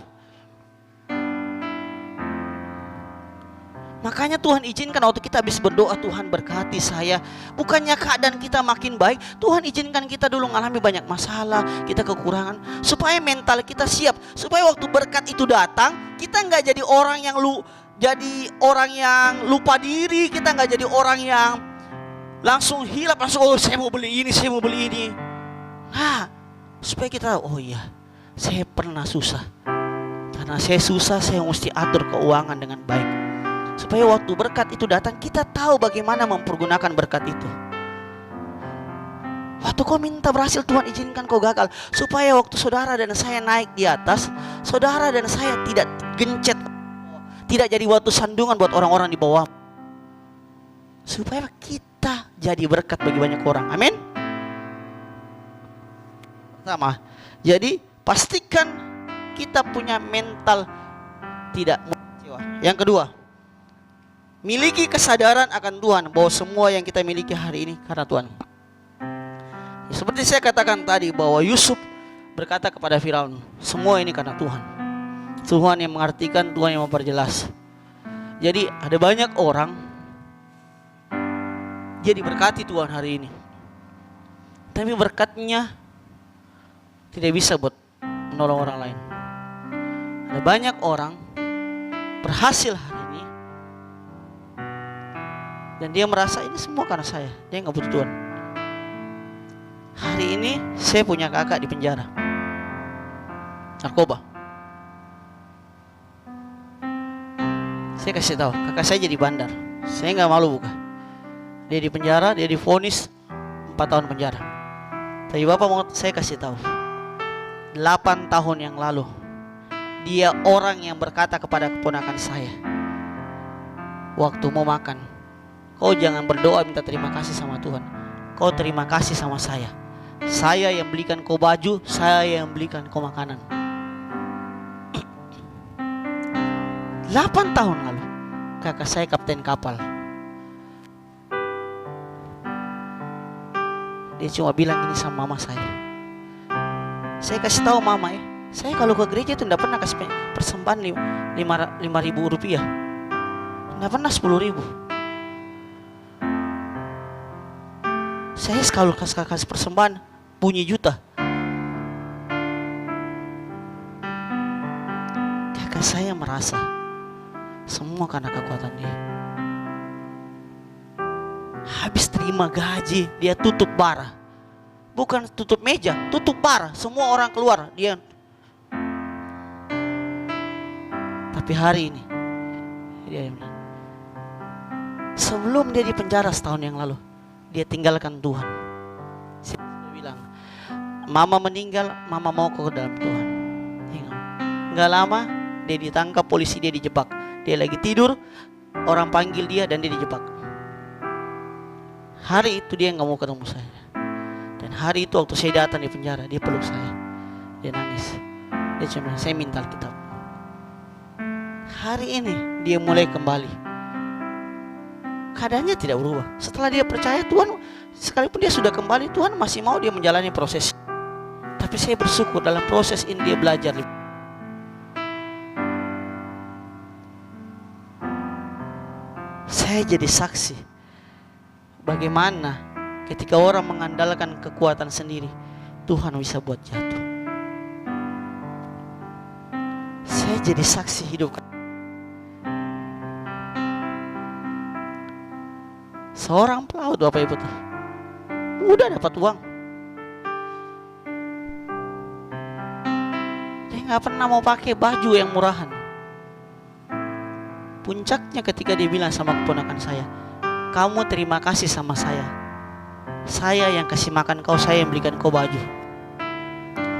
Makanya Tuhan izinkan waktu kita habis berdoa, Tuhan berkati saya. Bukannya keadaan kita makin baik, Tuhan izinkan kita dulu mengalami banyak masalah, kita kekurangan, supaya mental kita siap. Supaya waktu berkat itu datang, kita nggak jadi orang yang lupa diri, kita nggak jadi orang yang langsung hilap, langsung oh saya mau beli ini, saya mau beli ini. Supaya kita oh iya, saya pernah susah. Karena saya susah, saya mesti atur keuangan dengan baik. Supaya waktu berkat itu datang, kita tahu bagaimana mempergunakan berkat itu. Waktu kau minta berhasil, Tuhan izinkan kau gagal. Supaya waktu saudara dan saya naik di atas, saudara dan saya tidak gencet, tidak jadi waktu sandungan buat orang-orang di bawah. Supaya kita jadi berkat bagi banyak orang. Amin. Pertama, jadi pastikan kita punya mental tidak kecewa. Yang kedua, Miliki kesadaran akan Tuhan bahwa semua yang kita miliki hari ini karena Tuhan. Seperti saya katakan tadi bahwa Yusuf berkata kepada Firaun, semua ini karena Tuhan. Tuhan yang mengartikan, Tuhan yang memperjelas. Jadi ada banyak orang dia diberkati Tuhan hari ini, tapi berkatnya tidak bisa buat menolong orang lain. Ada banyak orang berhasil hari ini dan dia merasa ini semua karena saya. Dia nggak butuh Tuhan. Hari ini saya punya kakak di penjara, narkoba. Saya kasih tahu, kakak saya jadi bandar. Saya nggak malu buka. Dia di penjara, dia divonis 4 tahun penjara. Tapi Bapak mau saya kasih tahu, 8 tahun yang lalu dia orang yang berkata kepada keponakan saya, waktu mau makan, kau jangan berdoa minta terima kasih sama Tuhan, kau terima kasih sama saya. Saya yang belikan kau baju, saya yang belikan kau makanan. 8 tahun lalu kakak saya kapten kapal. Dia cuma bilang ini sama mama saya. Saya kasih tahu mama ya, saya kalau ke gereja itu tidak pernah kasih persembahan 5.000 rupiah, tidak pernah 10.000. Saya kalau kasih persembahan bunyi juta. Kakak saya merasa semua karena kekuatan dia. Habis terima gaji, dia tutup bar. Bukan tutup meja, tutup bar. Semua orang keluar, dia. Tapi hari ini, dia sebelum dia di penjara setahun yang lalu, dia tinggalkan Tuhan. Saya bilang, mama meninggal, mama mau ke dalam Tuhan. Enggak lama, dia ditangkap polisi, dia dijebak. Dia lagi tidur, orang panggil dia dan dia dijebak. Hari itu dia nggak mau ketemu saya. Dan hari itu waktu saya datang di penjara, dia peluk saya. Dia nangis. Dia cuma bilang, saya minta Alkitab. Hari ini dia mulai kembali. Keadaannya tidak berubah. Setelah dia percaya Tuhan, sekalipun dia sudah kembali, Tuhan masih mau dia menjalani proses. Tapi saya bersyukur dalam proses ini dia belajar. Saya jadi saksi bagaimana ketika orang mengandalkan kekuatan sendiri, Tuhan bisa buat jatuh. Saya jadi saksi hidup. Seorang pelaut Bapak Ibu tuh udah dapat uang, dia nggak pernah mau pakai baju yang murahan. Puncaknya ketika dia bilang sama keponakan saya, kamu terima kasih sama saya. Saya yang kasih makan kau, saya yang belikan kau baju.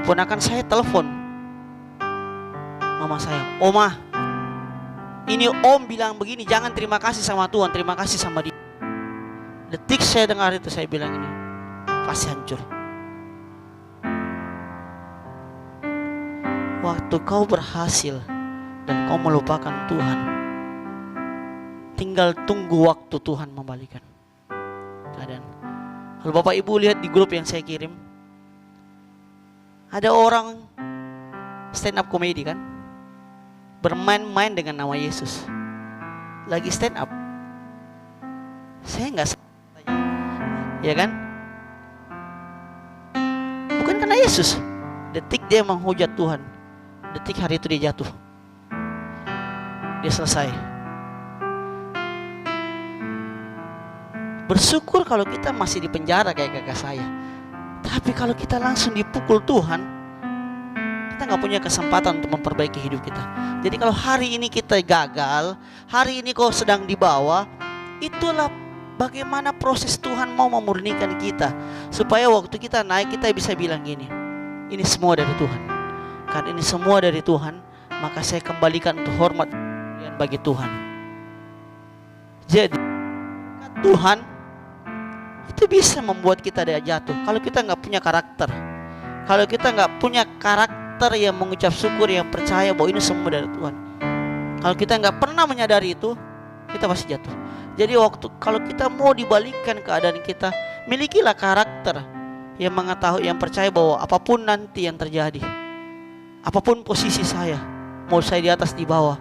Keponakan saya telepon mama saya, Oma, ini Om bilang begini, jangan terima kasih sama Tuhan, terima kasih sama dia. Detik saya dengar itu, saya bilang ini pasti hancur. Waktu kau berhasil dan kau melupakan Tuhan, tinggal tunggu waktu Tuhan membalikan keadaan. Kalau Bapak Ibu lihat di grup yang saya kirim, ada orang stand up comedy kan, bermain-main dengan nama Yesus, lagi stand up. Saya nggak, ya kan? Bukan karena Yesus. Detik dia menghujat Tuhan, detik hari itu dia jatuh, dia selesai. Bersyukur kalau kita masih di penjara kayak kakak saya. Tapi kalau kita langsung dipukul Tuhan, kita gak punya kesempatan untuk memperbaiki hidup kita. Jadi kalau hari ini kita gagal, hari ini kau sedang di bawah, itulah bagaimana proses Tuhan mau memurnikan kita. Supaya waktu kita naik, kita bisa bilang gini, ini semua dari Tuhan. Karena ini semua dari Tuhan, maka saya kembalikan untuk hormat bagi Tuhan. Jadi Tuhan itu bisa membuat kita jatuh. Kalau kita nggak punya karakter, kalau kita nggak punya karakter yang mengucap syukur, yang percaya bahwa ini semua dari Tuhan, kalau kita nggak pernah menyadari itu, kita pasti jatuh. Jadi kalau kita mau dibalikkan keadaan kita, milikilah karakter yang mengetahui, yang percaya bahwa apapun nanti yang terjadi, apapun posisi saya, mau saya di atas di bawah,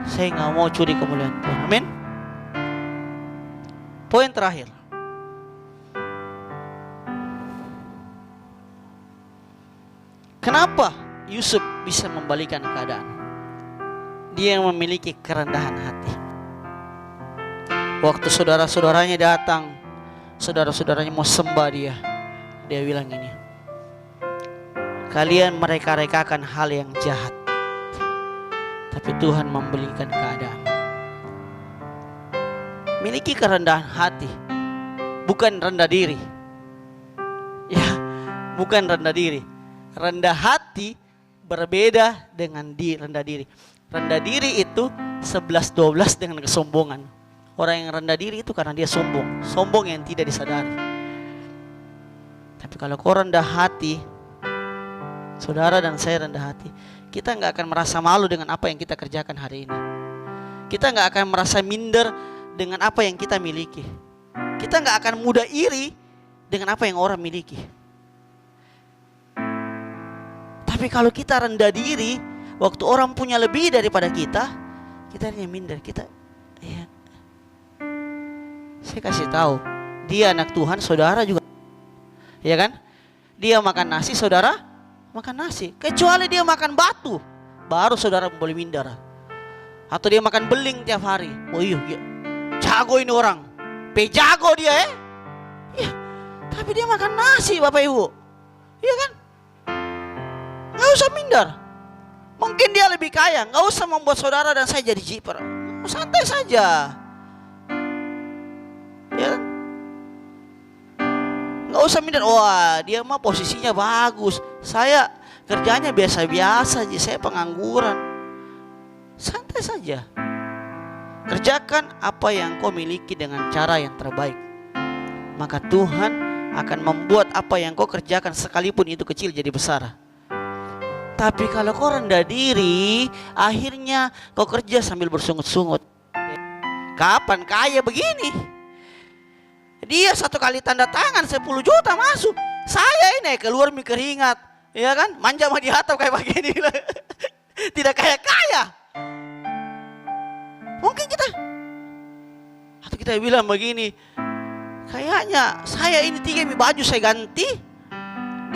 saya nggak mau curi kemuliaan Tuhan. Amin. Poin terakhir, kenapa Yusuf bisa membalikan keadaan? Dia yang memiliki kerendahan hati. Waktu saudara-saudaranya datang, saudara-saudaranya mau sembah dia bilang ini, kalian mereka-rekakan hal yang jahat, tapi Tuhan membalikan keadaan. Miliki kerendahan hati, bukan rendah diri. Ya, bukan rendah diri. Rendah hati berbeda dengan rendah diri. Rendah diri itu 11-12 dengan kesombongan. Orang yang rendah diri itu karena dia sombong. Sombong yang tidak disadari. Tapi kalau kau rendah hati, saudara dan saya rendah hati, kita gak akan merasa malu dengan apa yang kita kerjakan hari ini. Kita gak akan merasa minder dengan apa yang kita miliki. Kita gak akan mudah iri dengan apa yang orang miliki. Tapi kalau kita rendah diri, waktu orang punya lebih daripada kita hanya minder. Ya. Saya kasih tahu, dia anak Tuhan, saudara juga, ya kan? Dia makan nasi, saudara makan nasi. Kecuali dia makan batu, baru saudara boleh minder. Atau dia makan beling tiap hari. Oh iya, jago ini orang, jago dia ya. Tapi dia makan nasi, Bapak Ibu, iya kan? Gak usah minder. Mungkin dia lebih kaya, gak usah membuat saudara dan saya jadi jiper. Santai saja, ya kan? Gak usah minder. Wah, dia mah posisinya bagus, saya kerjanya biasa-biasa aja, saya pengangguran. Santai saja. Kerjakan apa yang kau miliki dengan cara yang terbaik, maka Tuhan akan membuat apa yang kau kerjakan sekalipun itu kecil jadi besar. Tapi kalau kau rendah diri, akhirnya kau kerja sambil bersungut-sungut. Kapan kaya begini? Dia 1 kali tanda tangan 10 juta masuk. Saya ini keluar mie keringat, ya kan? Manja mah di atap kayak begini. Tidak kaya-kaya. Mungkin atau kita bilang begini, kayaknya saya ini 3 baju saya ganti,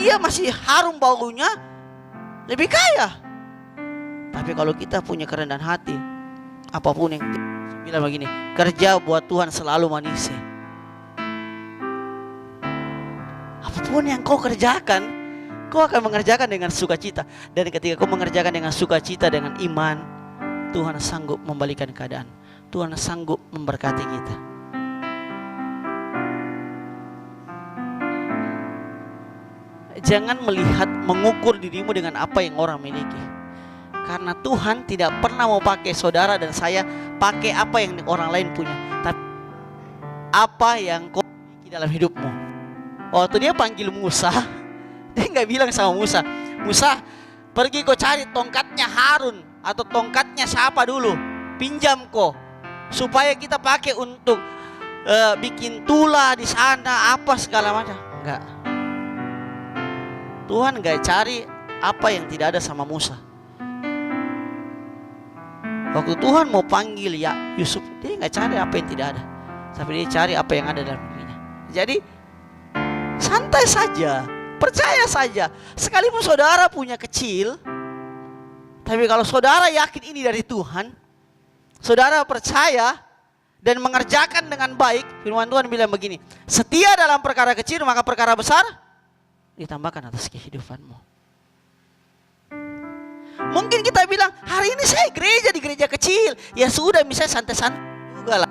dia masih harum baunya, lebih kaya. Tapi kalau kita punya kerendahan hati, apapun yang bilang begini, kerja buat Tuhan selalu manis. Apapun yang kau kerjakan, kau akan mengerjakan dengan sukacita. Dan ketika kau mengerjakan dengan sukacita, dengan iman, Tuhan sanggup membalikan keadaan. Tuhan sanggup memberkati kita. Jangan melihat, mengukur dirimu dengan apa yang orang miliki. Karena Tuhan tidak pernah mau pakai saudara dan saya pakai apa yang orang lain punya, tapi apa yang kau miliki dalam hidupmu. Waktu dia panggil Musa, dia gak bilang sama Musa, Musa pergi kau cari tongkatnya Harun atau tongkatnya siapa dulu, pinjam kau supaya kita pakai untuk bikin tula di sana apa segala macam. Enggak. Tuhan gak cari apa yang tidak ada sama Musa. Waktu Tuhan mau panggil Yusuf, dia gak cari apa yang tidak ada, tapi dia cari apa yang ada dalam dirinya. Jadi santai saja, percaya saja. Sekalipun saudara punya kecil, tapi kalau saudara yakin ini dari Tuhan, saudara percaya dan mengerjakan dengan baik, firman Tuhan bilang begini, setia dalam perkara kecil maka perkara besar ditambahkan atas kehidupanmu. Mungkin kita bilang, hari ini saya gereja di gereja kecil, ya sudah, misalnya santai-santai juga lah.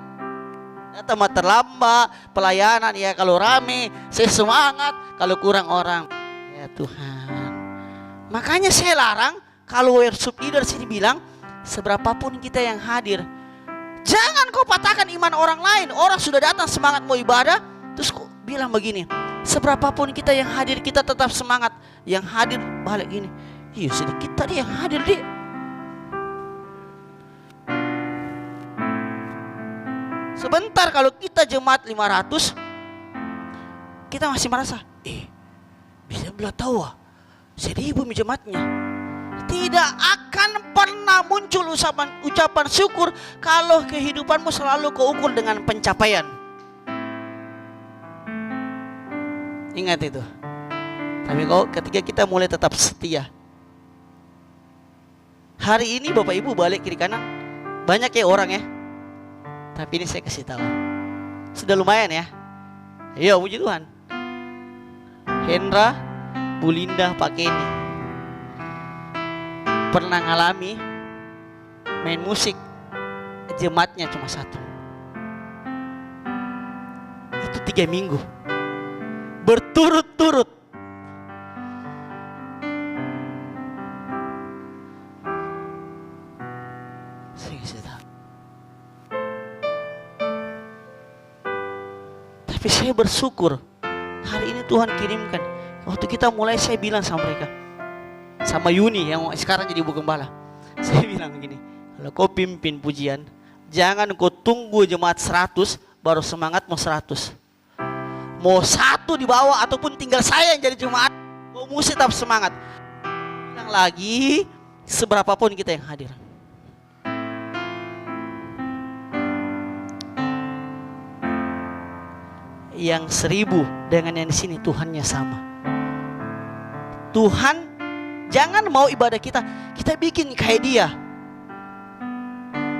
Datang terlambat, pelayanan ya kalau rame saya semangat, kalau kurang orang ya Tuhan. Makanya saya larang kalau worship leader sini bilang, seberapapun kita yang hadir, jangan kau patahkan iman orang lain. Orang sudah datang semangat mau ibadah, terus kau bilang begini, seberapapun kita yang hadir, kita tetap semangat. Yang hadir balik gini, iya sedikit tadi yang hadir Sebentar kalau kita jemaat 500, kita masih merasa, bisa belah tahu 1.000 jemaatnya. Tidak akan pernah muncul ucapan syukur kalau kehidupanmu selalu keukur dengan pencapaian. Ingat itu. Tapi ketika kita mulai tetap setia. Hari ini Bapak Ibu balik kiri kanan, banyak ya orang ya. Tapi ini saya kasih tahu, sudah lumayan ya. Ayo puji Tuhan. Hendra, Bu Linda, Pak Kenny pernah ngalami main musik, jemaatnya cuma 1. Itu 3 minggu berturut-turut. Saya kasih tahu. Tapi saya bersyukur hari ini Tuhan kirimkan. Waktu kita mulai, saya bilang sama mereka, sama Yuni yang sekarang jadi ibu gembala, saya bilang begini, kalau kau pimpin pujian, jangan kau tunggu jemaat 100 baru semangat mau 100. Mau 1 di bawah ataupun tinggal saya yang jadi jemaat, kau mesti tetap semangat. Bilang lagi, seberapapun kita yang hadir. Yang 1000 dengan yang di sini Tuhannya sama. Tuhan jangan mau ibadah kita bikin kayak dia.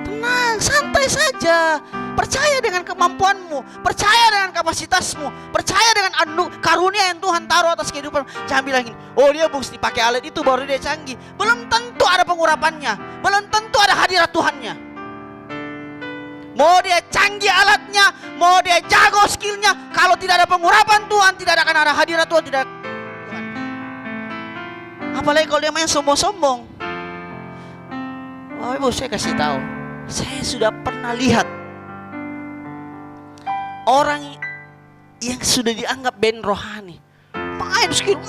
Tenang, santai saja. Percaya dengan kemampuanmu, percaya dengan kapasitasmu, percaya dengan karunia yang Tuhan taruh atas kehidupan. Jangan bilang gini, oh dia mesti pakai alat itu baru dia canggih. Belum tentu ada pengurapannya, belum tentu ada hadirat Tuhannya. Mau dia canggih alatnya, mau dia jago skillnya, kalau tidak ada pengurapan Tuhan, tidak akan ada hadirat Tuhan, tidak. Apalagi kalau dia main sombong-sombong. Oh ibu, saya kasih tahu, saya sudah pernah lihat orang yang sudah dianggap band rohani, main skill,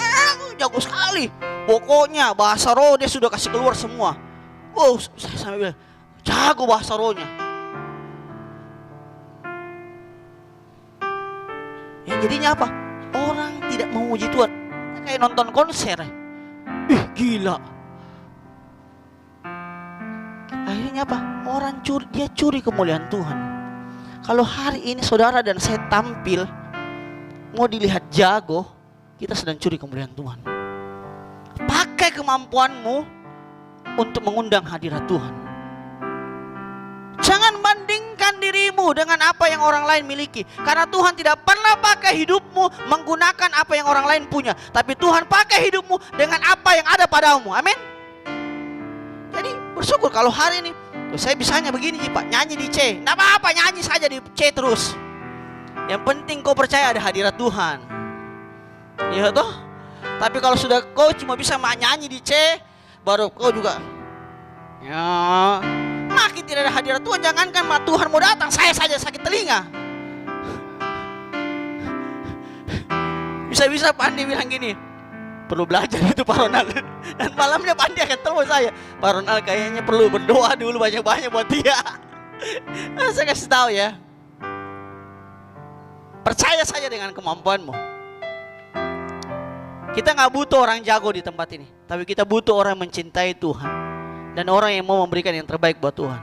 jago sekali. Pokoknya bahasa roh dia sudah kasih keluar semua. Wow, saya sampai bilang, jago bahasa rohnya. Yang jadinya apa? Orang tidak memuji Tuhan. Kayak nonton konser. Gila. Akhirnya apa? Orang dia curi kemuliaan Tuhan. Kalau hari ini saudara dan saya tampil, mau dilihat jago, kita sedang curi kemuliaan Tuhan. Pakai kemampuanmu untuk mengundang hadirat Tuhan. Jangan bandingkan dirimu dengan apa yang orang lain miliki. Karena Tuhan tidak pernah pakai hidupmu menggunakan apa yang orang lain punya. Tapi Tuhan pakai hidupmu dengan apa yang ada padamu. Amin. Jadi bersyukur kalau hari ini saya bisanya begini Pak, nyanyi di C. Tidak apa-apa, nyanyi saja di C terus. Yang penting kau percaya ada hadirat Tuhan. Iya toh? Tapi kalau sudah kau cuma bisa nyanyi di C, baru kau juga ya makin tidak ada hadirat Tuhan. Jangankan Tuhan mau datang, saya saja sakit telinga. Bisa-bisa Pak Andi bilang gini, perlu belajar itu Pak Ronald. Dan malamnya Pak Andi akan telepon saya, Pak Ronald kayaknya perlu berdoa dulu banyak-banyak buat dia. Saya kasih tahu ya, percaya saja dengan kemampuanmu. Kita gak butuh orang jago di tempat ini, tapi kita butuh orang yang mencintai Tuhan dan orang yang mau memberikan yang terbaik buat Tuhan.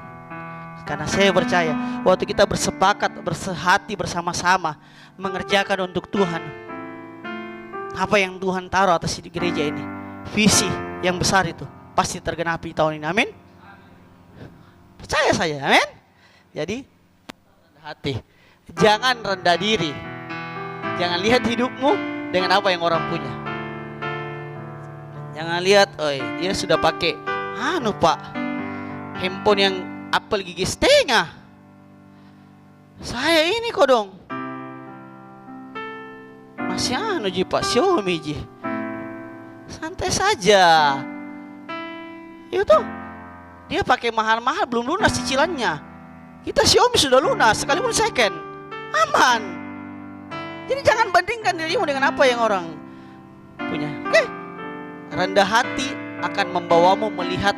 Karena saya percaya waktu kita bersepakat, bersehati bersama-sama mengerjakan untuk Tuhan, apa yang Tuhan taruh atas gereja ini, visi yang besar itu pasti tergenapi tahun ini. Amin. Percaya saya, amin. Jadi rendah hati, jangan rendah diri. Jangan lihat hidupmu dengan apa yang orang punya. Jangan lihat, dia sudah pakai Pak, handphone yang Apple gigi setengah. Saya ini kok dong masih Pak, Xiaomi ji. Santai saja. Itu dia pakai mahal-mahal belum lunas cicilannya. Kita Xiaomi sudah lunas, sekalipun second. Aman. Jadi jangan bandingkan dirimu dengan apa yang orang punya. Oke? Rendah hati akan membawamu melihat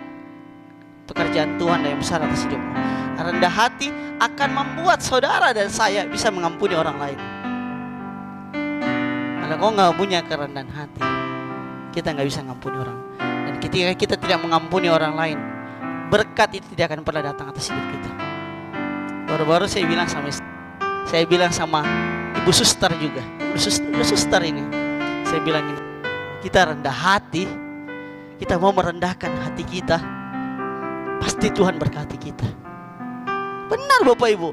pekerjaan Tuhan yang besar atas hidupmu. Rendah hati akan membuat saudara dan saya bisa mengampuni orang lain. Kalau kau nggak punya kerendahan hati, kita nggak bisa mengampuni orang. Dan ketika kita tidak mengampuni orang lain, berkat itu tidak akan pernah datang atas hidup kita. Baru-baru saya bilang sama ibu suster juga, ibu suster ini, saya bilang ini, kita rendah hati, kita mau merendahkan hati kita, pasti Tuhan berkati kita. Benar Bapak Ibu,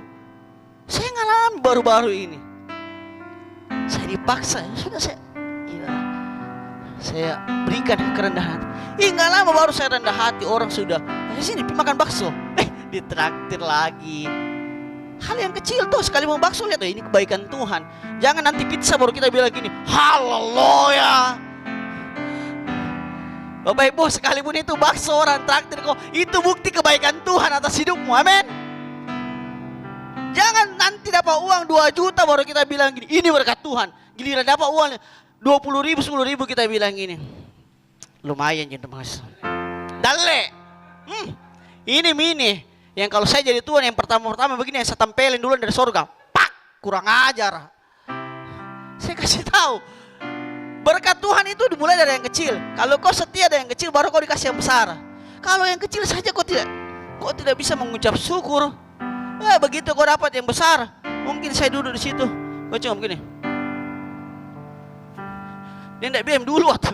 saya ngalami baru-baru ini, saya dipaksa, sudah saya berikan kerendahan. Nggak lama baru saya rendah hati, orang sudah sini makan bakso, ditraktir lagi. Hal yang kecil tuh, sekali mau bakso lihat, ini kebaikan Tuhan. Jangan nanti pizza baru kita bilang gini, haleluya. Bapak Ibu, sekalipun itu bakso orang traktir kok, itu bukti kebaikan Tuhan atas hidupmu, amin. Jangan nanti dapat uang 2 juta baru kita bilang gini, ini berkat Tuhan. Giliran dapat uang 20 ribu, 10 ribu kita bilang gini, lumayan jadi mas. Dale, ini mini. Yang kalau saya jadi Tuhan yang pertama-pertama begini, yang saya tempelin duluan dari surga. Pak, kurang ajar. Saya kasih tahu, berkat Tuhan itu dimulai dari yang kecil. Kalau kau setia dari yang kecil, baru kau dikasih yang besar. Kalau yang kecil saja kau tidak bisa mengucap syukur, begitu kau dapat yang besar. Mungkin saya duduk di situ, kau cuma begini. Dia tidak bilang dulu waktu,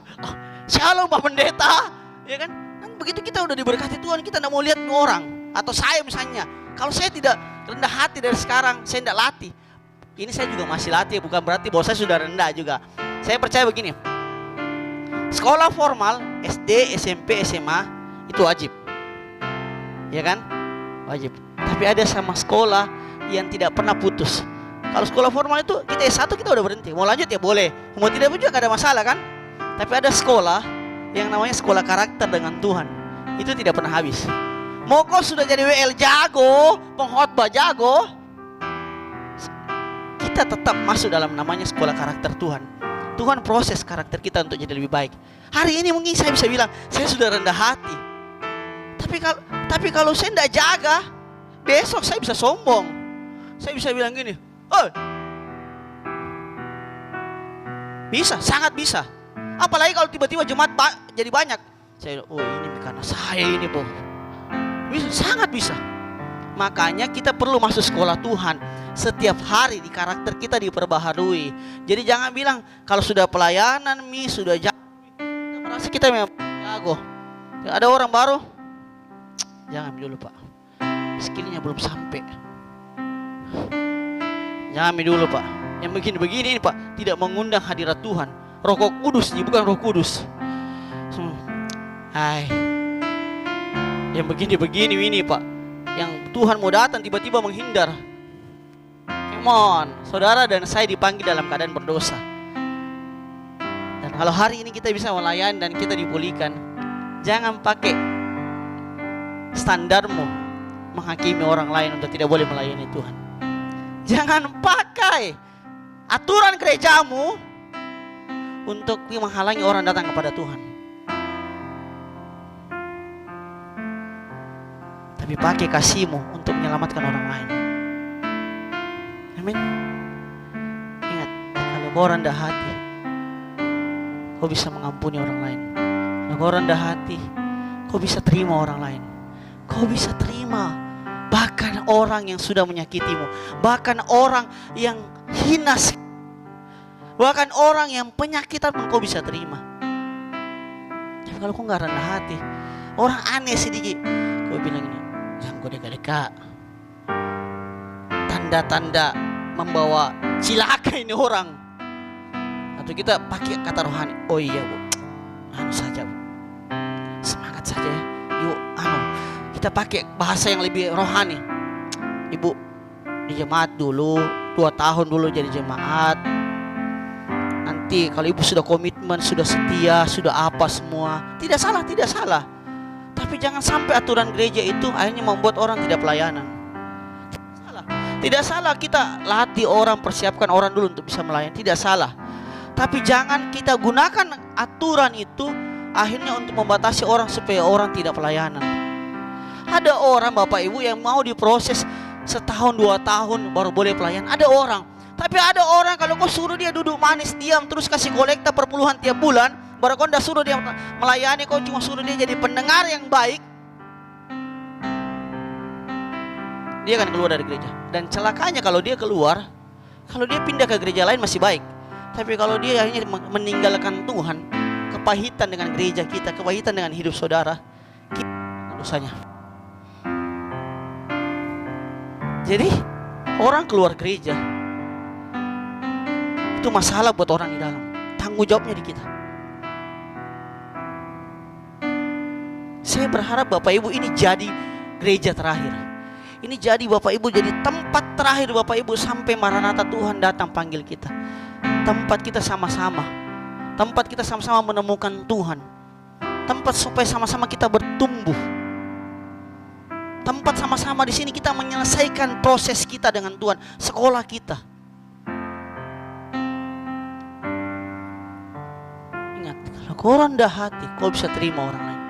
shalom Pak Pendeta, ya kan? Dan begitu kita udah diberkati Tuhan, kita tidak mau lihat orang. Atau saya misalnya, kalau saya tidak rendah hati dari sekarang, saya tidak latih. Ini saya juga masih latih, bukan berarti bahwa saya sudah rendah juga. Saya percaya begini, sekolah formal, SD, SMP, SMA, itu wajib. Ya kan? Wajib. Tapi ada sama sekolah yang tidak pernah putus. Kalau sekolah formal itu, kita S1 kita udah berhenti. Mau lanjut ya boleh, mau tidak pun juga gak ada masalah kan. Tapi ada sekolah yang namanya sekolah karakter dengan Tuhan. Itu tidak pernah habis. Mau kau sudah jadi WL jago, pengkhotbah jago, kita tetap masuk dalam namanya sekolah karakter Tuhan. Tuhan proses karakter kita untuk jadi lebih baik. Hari ini mungkin saya bisa bilang, saya sudah rendah hati. Tapi kalau saya tidak jaga, besok saya bisa sombong. Saya bisa bilang gini, bisa, sangat bisa. Apalagi kalau tiba-tiba jemaat jadi banyak. Saya, ini karena saya ini Bu. Bisa, sangat bisa. Makanya kita perlu masuk sekolah Tuhan. Setiap hari di karakter kita diperbaharui. Jadi jangan bilang kalau sudah pelayanan sudah jago, kita merasa kita memang jago. Ada orang baru, jangan dulu Pak, skillnya belum sampai. Jangan dulu Pak, yang begini-begini ini Pak, tidak mengundang hadirat Tuhan. Roh Kudus ini bukan Roh Kudus. Yang begini-begini ini Pak, yang Tuhan mau datang tiba-tiba menghindar. Come on, saudara dan saya dipanggil dalam keadaan berdosa. Dan kalau hari ini kita bisa melayani dan kita dipulihkan, jangan pakai standarmu menghakimi orang lain untuk tidak boleh melayani Tuhan. Jangan pakai aturan gerejamu untuk menghalangi orang datang kepada Tuhan. Tapi pakai kasihmu untuk menyelamatkan orang lain. Amin. Ingat, kalau kau rendah hati, kau bisa mengampuni orang lain. Kalau kau rendah hati, kau bisa terima orang lain. Kau bisa terima bahkan orang yang sudah menyakitimu, bahkan orang yang hina, bahkan orang yang penyakitan pun kau bisa terima. Tapi kalau kau nggak rendah hati, orang aneh sedikit, kau bilang ini, jangan kau dekat-dekat. Tanda-tanda membawa cilaka ini orang. Atau kita pakai kata rohani, oh iya Bu, saja Bu, semangat saja ya. Yuk kita pakai bahasa yang lebih rohani. Ibu di jemaat dulu 2 tahun dulu jadi jemaat. Nanti kalau ibu sudah komitmen, sudah setia, sudah apa semua, tidak salah. Tapi jangan sampai aturan gereja itu akhirnya membuat orang tidak pelayanan. Tidak salah kita latih orang, persiapkan orang dulu untuk bisa melayani, tidak salah. Tapi jangan kita gunakan aturan itu akhirnya untuk membatasi orang supaya orang tidak pelayanan. Ada orang Bapak Ibu yang mau diproses setahun 2 tahun baru boleh pelayan. Ada orang. Tapi ada orang kalau kau suruh dia duduk manis diam terus kasih kolekta perpuluhan tiap bulan, baru kau udah suruh dia melayani, kau cuma suruh dia jadi pendengar yang baik, dia akan keluar dari gereja. Dan celakanya kalau dia keluar, kalau dia pindah ke gereja lain masih baik. Tapi kalau dia akhirnya meninggalkan Tuhan, kepahitan dengan gereja kita, kepahitan dengan hidup saudara, dosanya. Jadi orang keluar gereja itu masalah buat orang di dalam. Tanggung jawabnya di kita. Saya berharap Bapak Ibu ini jadi gereja terakhir. Ini jadi Bapak Ibu jadi tempat terakhir Bapak Ibu sampai Maranatha Tuhan datang panggil kita. Tempat kita sama-sama. Tempat kita sama-sama menemukan Tuhan. Tempat supaya sama-sama kita bertumbuh. Tempat sama-sama di sini kita menyelesaikan proses kita dengan Tuhan, sekolah kita. Ingat, kalau kau rendah hati, kau bisa terima orang lain.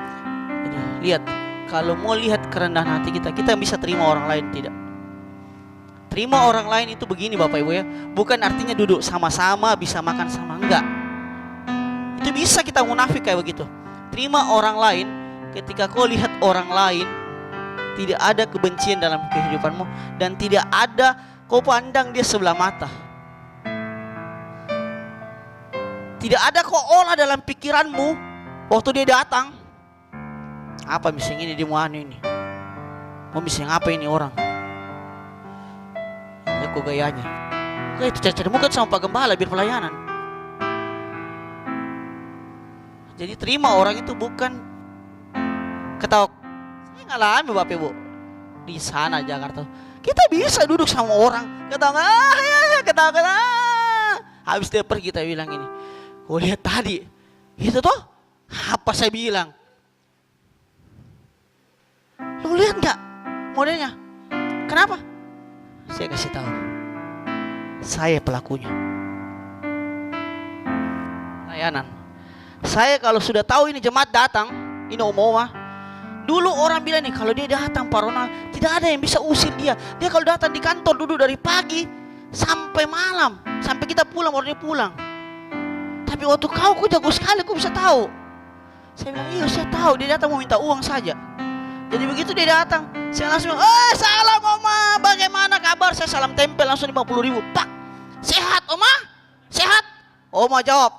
Jadi, lihat, kalau mau lihat kerendahan hati kita, kita bisa terima orang lain, tidak. Terima orang lain itu begini Bapak Ibu ya, bukan artinya duduk sama-sama bisa makan sama, enggak. Itu bisa kita munafik kayak begitu. Terima orang lain ketika kau lihat orang lain tidak ada kebencian dalam kehidupanmu dan tidak ada kau pandang dia sebelah mata. Tidak ada kau olah dalam pikiranmu waktu dia datang. Apa misalnya ini dia mau anu ini? Mau misalnya apa ini orang? Ya kok gayanya? Kayak itu cacat muka sama Pak Gembala biar pelayanan. Jadi terima orang itu bukan ketawa. Saya ngalami Bapak Ibu di sana Jakarta. Kita bisa duduk sama orang ketawa, ketawa. Habis dia pergi kita bilang ini. Oh lihat tadi, itu toh apa saya bilang? Lu lihat nggak modelnya? Kenapa? Saya kasih tahu. Saya pelakunya. Layanan. Saya kalau sudah tahu ini jemaat datang, ini Oma, dulu orang bilang nih kalau dia datang Pak Ronald, tidak ada yang bisa usir dia. Dia kalau datang di kantor duduk dari pagi sampai malam, sampai kita pulang baru dia pulang. Tapi waktu kau jago sekali, kau bisa tahu. Saya bilang iya saya tahu, dia datang mau minta uang saja. Jadi begitu dia datang, saya langsung, salam Oma, bagaimana kabar? Saya salam tempel langsung 50.000. Pak, sehat Oma? Sehat? Oma jawab,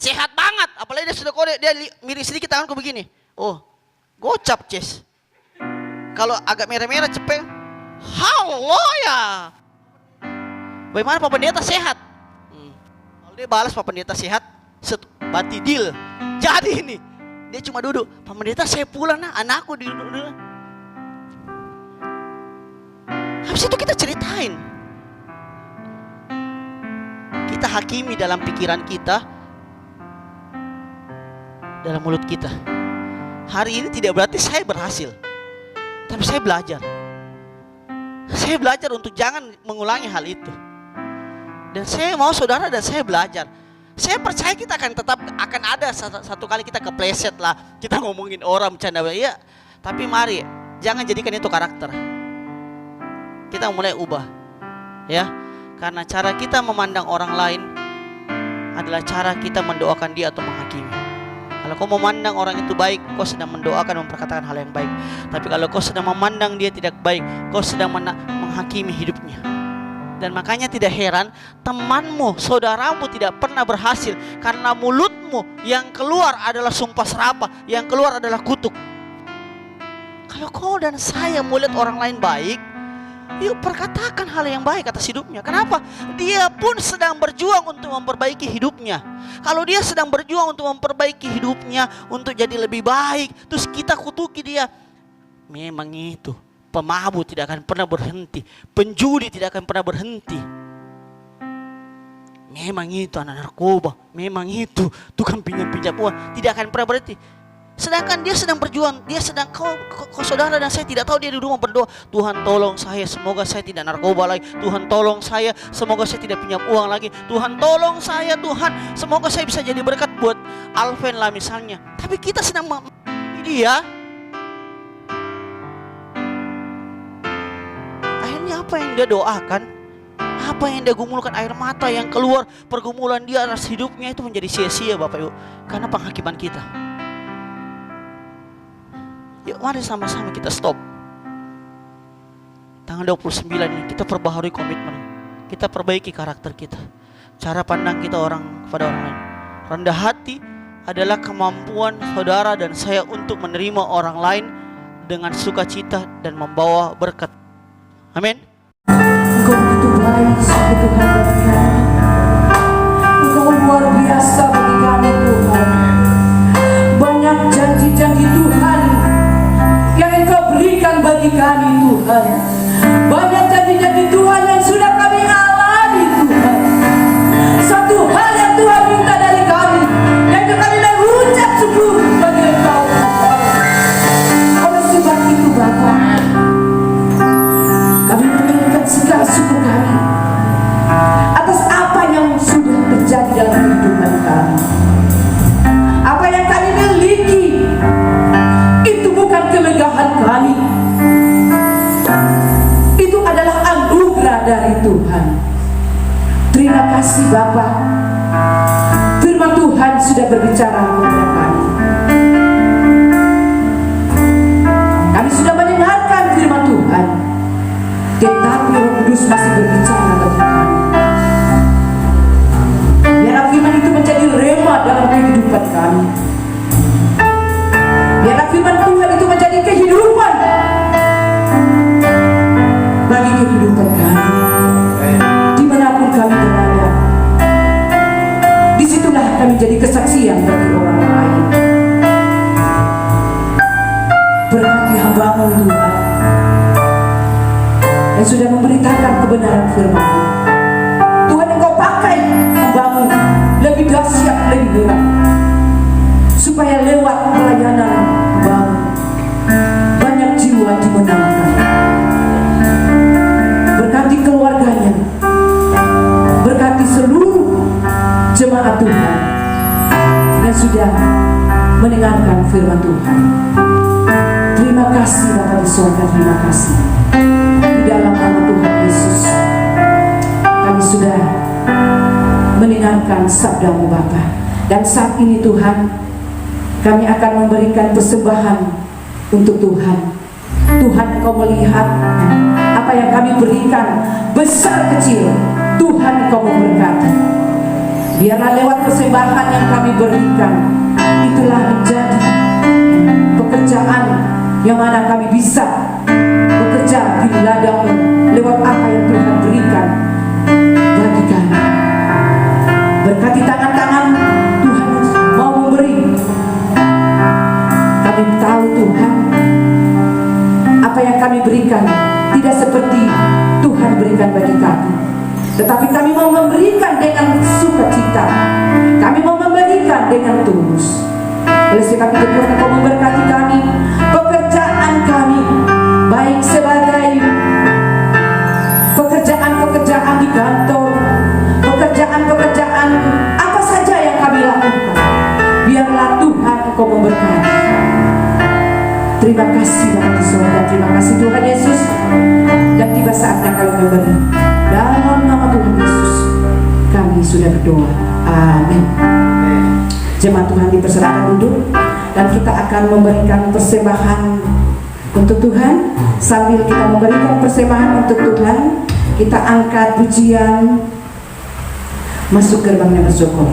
sehat banget. Apalagi dia sudah kode, dia miring sedikit tanganku begini. Oh, gocap Ces. Kalau agak merah-merah cepeng, halo ya. Bagaimana Pak Pendeta sehat? Kalau dia balas Pak Pendeta sehat, bati deal. Jadi ini, dia cuma duduk. Pak Pendeta saya pulang nah, anakku duduk. Habis itu kita ceritain. Kita hakimi dalam pikiran kita, dalam mulut kita. Hari ini tidak berarti saya berhasil, tapi saya belajar. Saya belajar untuk jangan mengulangi hal itu. Dan saya mau saudara dan saya belajar. Saya percaya kita akan tetap akan ada satu kali kita kepleset lah. Kita ngomongin orang bercanda ya. Tapi mari jangan jadikan itu karakter. Kita mulai ubah, ya. Karena cara kita memandang orang lain adalah cara kita mendoakan dia atau menghakimi. Kalau kau memandang orang itu baik, kau sedang mendoakan, memperkatakan hal yang baik. Tapi kalau kau sedang memandang dia tidak baik, kau sedang menghakimi hidupnya. Dan makanya tidak heran temanmu, saudaramu tidak pernah berhasil karena mulutmu yang keluar adalah sumpah serapah, yang keluar adalah kutuk. Kalau kau dan saya melihat orang lain baik, yuk perkatakan hal yang baik atas hidupnya. Kenapa? Dia pun sedang berjuang untuk memperbaiki hidupnya. Kalau dia sedang berjuang untuk memperbaiki hidupnya, untuk jadi lebih baik, terus kita kutuki dia, memang itu pemabuk tidak akan pernah berhenti, penjudi tidak akan pernah berhenti, memang itu anak narkoba, memang itu tukang pinjam uang, tidak akan pernah berhenti. Sedangkan dia sedang berjuang, dia sedang kau saudara dan saya tidak tahu dia di rumah berdoa, Tuhan tolong saya, semoga saya tidak narkoba lagi. Tuhan tolong saya, semoga saya tidak pinjam uang lagi. Tuhan tolong saya, Tuhan semoga saya bisa jadi berkat buat Alven lah misalnya. Tapi kita sedang bagi dia, akhirnya apa yang dia doakan, apa yang dia gumulkan, air mata yang keluar, pergumulan dia atas hidupnya itu menjadi sia-sia Bapak Ibu, karena penghakiman kita. Yuk mari sama-sama kita stop. Tanggal 29 ini kita perbaharui komitmen, kita perbaiki karakter kita, cara pandang kita kepada orang lain. Rendah hati adalah kemampuan saudara dan saya untuk menerima orang lain dengan sukacita dan membawa berkat. Amin. Engkau begitu baik sebagai Tuhan bagi kami. Engkau luar biasa bagi kami Tuhan. Banyak janji-janji Tuhan yang Engkau berikan bagi kami Tuhan. Banyak janji-janji Tuhan yang sudah kami alami Tuhan. Satu hal yang Tuhan minta dari kami, yaitu kami mengucap syukur bagi Engkau Tuhan. Oleh sebab itu Bapa, kami mengucapkan segala syukur kami atas apa yang sudah terjadi dalam kehidupan kami. Apa yang kami miliki itu bukan kelegahan kami, itu adalah anugerah dari Tuhan. Terima kasih Bapa. Firman Tuhan sudah berbicara kepada kami. Kami sudah mendengarkan firman Tuhan, tetapi Roh Kudus masih berbicara bagi kami. Biarlah firman itu menjadi rema dalam kehidupan kami. Biarlah firman Tuhan itu menjadi kehidupan bagi kehidupan kami. Dimanapun kami berada, disitulah kami jadi kesaksian bagi orang lain. Berkati hamba-Mu Tuhan yang sudah memberitakan kebenaran firman. Tuhan, Engkau pakai hamba-Mu lebih dahsyat, lebih hebat, supaya lewat pelayanan hamba-Mu banyak jiwa dimenangkan. Berkati keluarganya, berkati seluruh jemaat Tuhan yang sudah mendengarkan firman Tuhan. Terima kasih Bapa di surga, terima kasih. Di dalam nama Tuhan Yesus, kami sudah mendengarkan sabda-Mu Bapa. Dan saat ini Tuhan, kami akan memberikan persembahan untuk Tuhan. Tuhan, Engkau melihat apa yang kami berikan, besar kecil, Tuhan Engkau memberkati. Biarlah lewat persembahan yang kami berikan, itulah menjadi pekerjaan yang mana kami bisa bekerja di ladang-Mu lewat apa yang Tuhan berikan bagi kami. Berkati tangan-tangan Tuhan mau memberi. Kami tahu Tuhan, apa yang kami berikan tidak seperti Tuhan berikan bagi kami, tetapi kami mau memberikan dengan sukacita. Kami mau memberikan dengan tulus. Oleh sebab itu Tuhan, Engkau memberkati kami, pekerjaan kami, baik sebagai pekerjaan-pekerjaan di kantor, pekerjaan-pekerjaan apa saja yang kami lakukan. Biarlah Tuhan Engkau memberkati. Terima kasih Bapa di surga, terima kasih Tuhan Yesus. Dan tiba saatnya kami memberi. Dalam nama Tuhan Yesus kami sudah berdoa. Amin. Jemaat Tuhan dipersilakan duduk, dan kita akan memberikan persembahan untuk Tuhan. Sambil kita memberikan persembahan untuk Tuhan, kita angkat pujian Masuk Gerbangnya Bersyukur.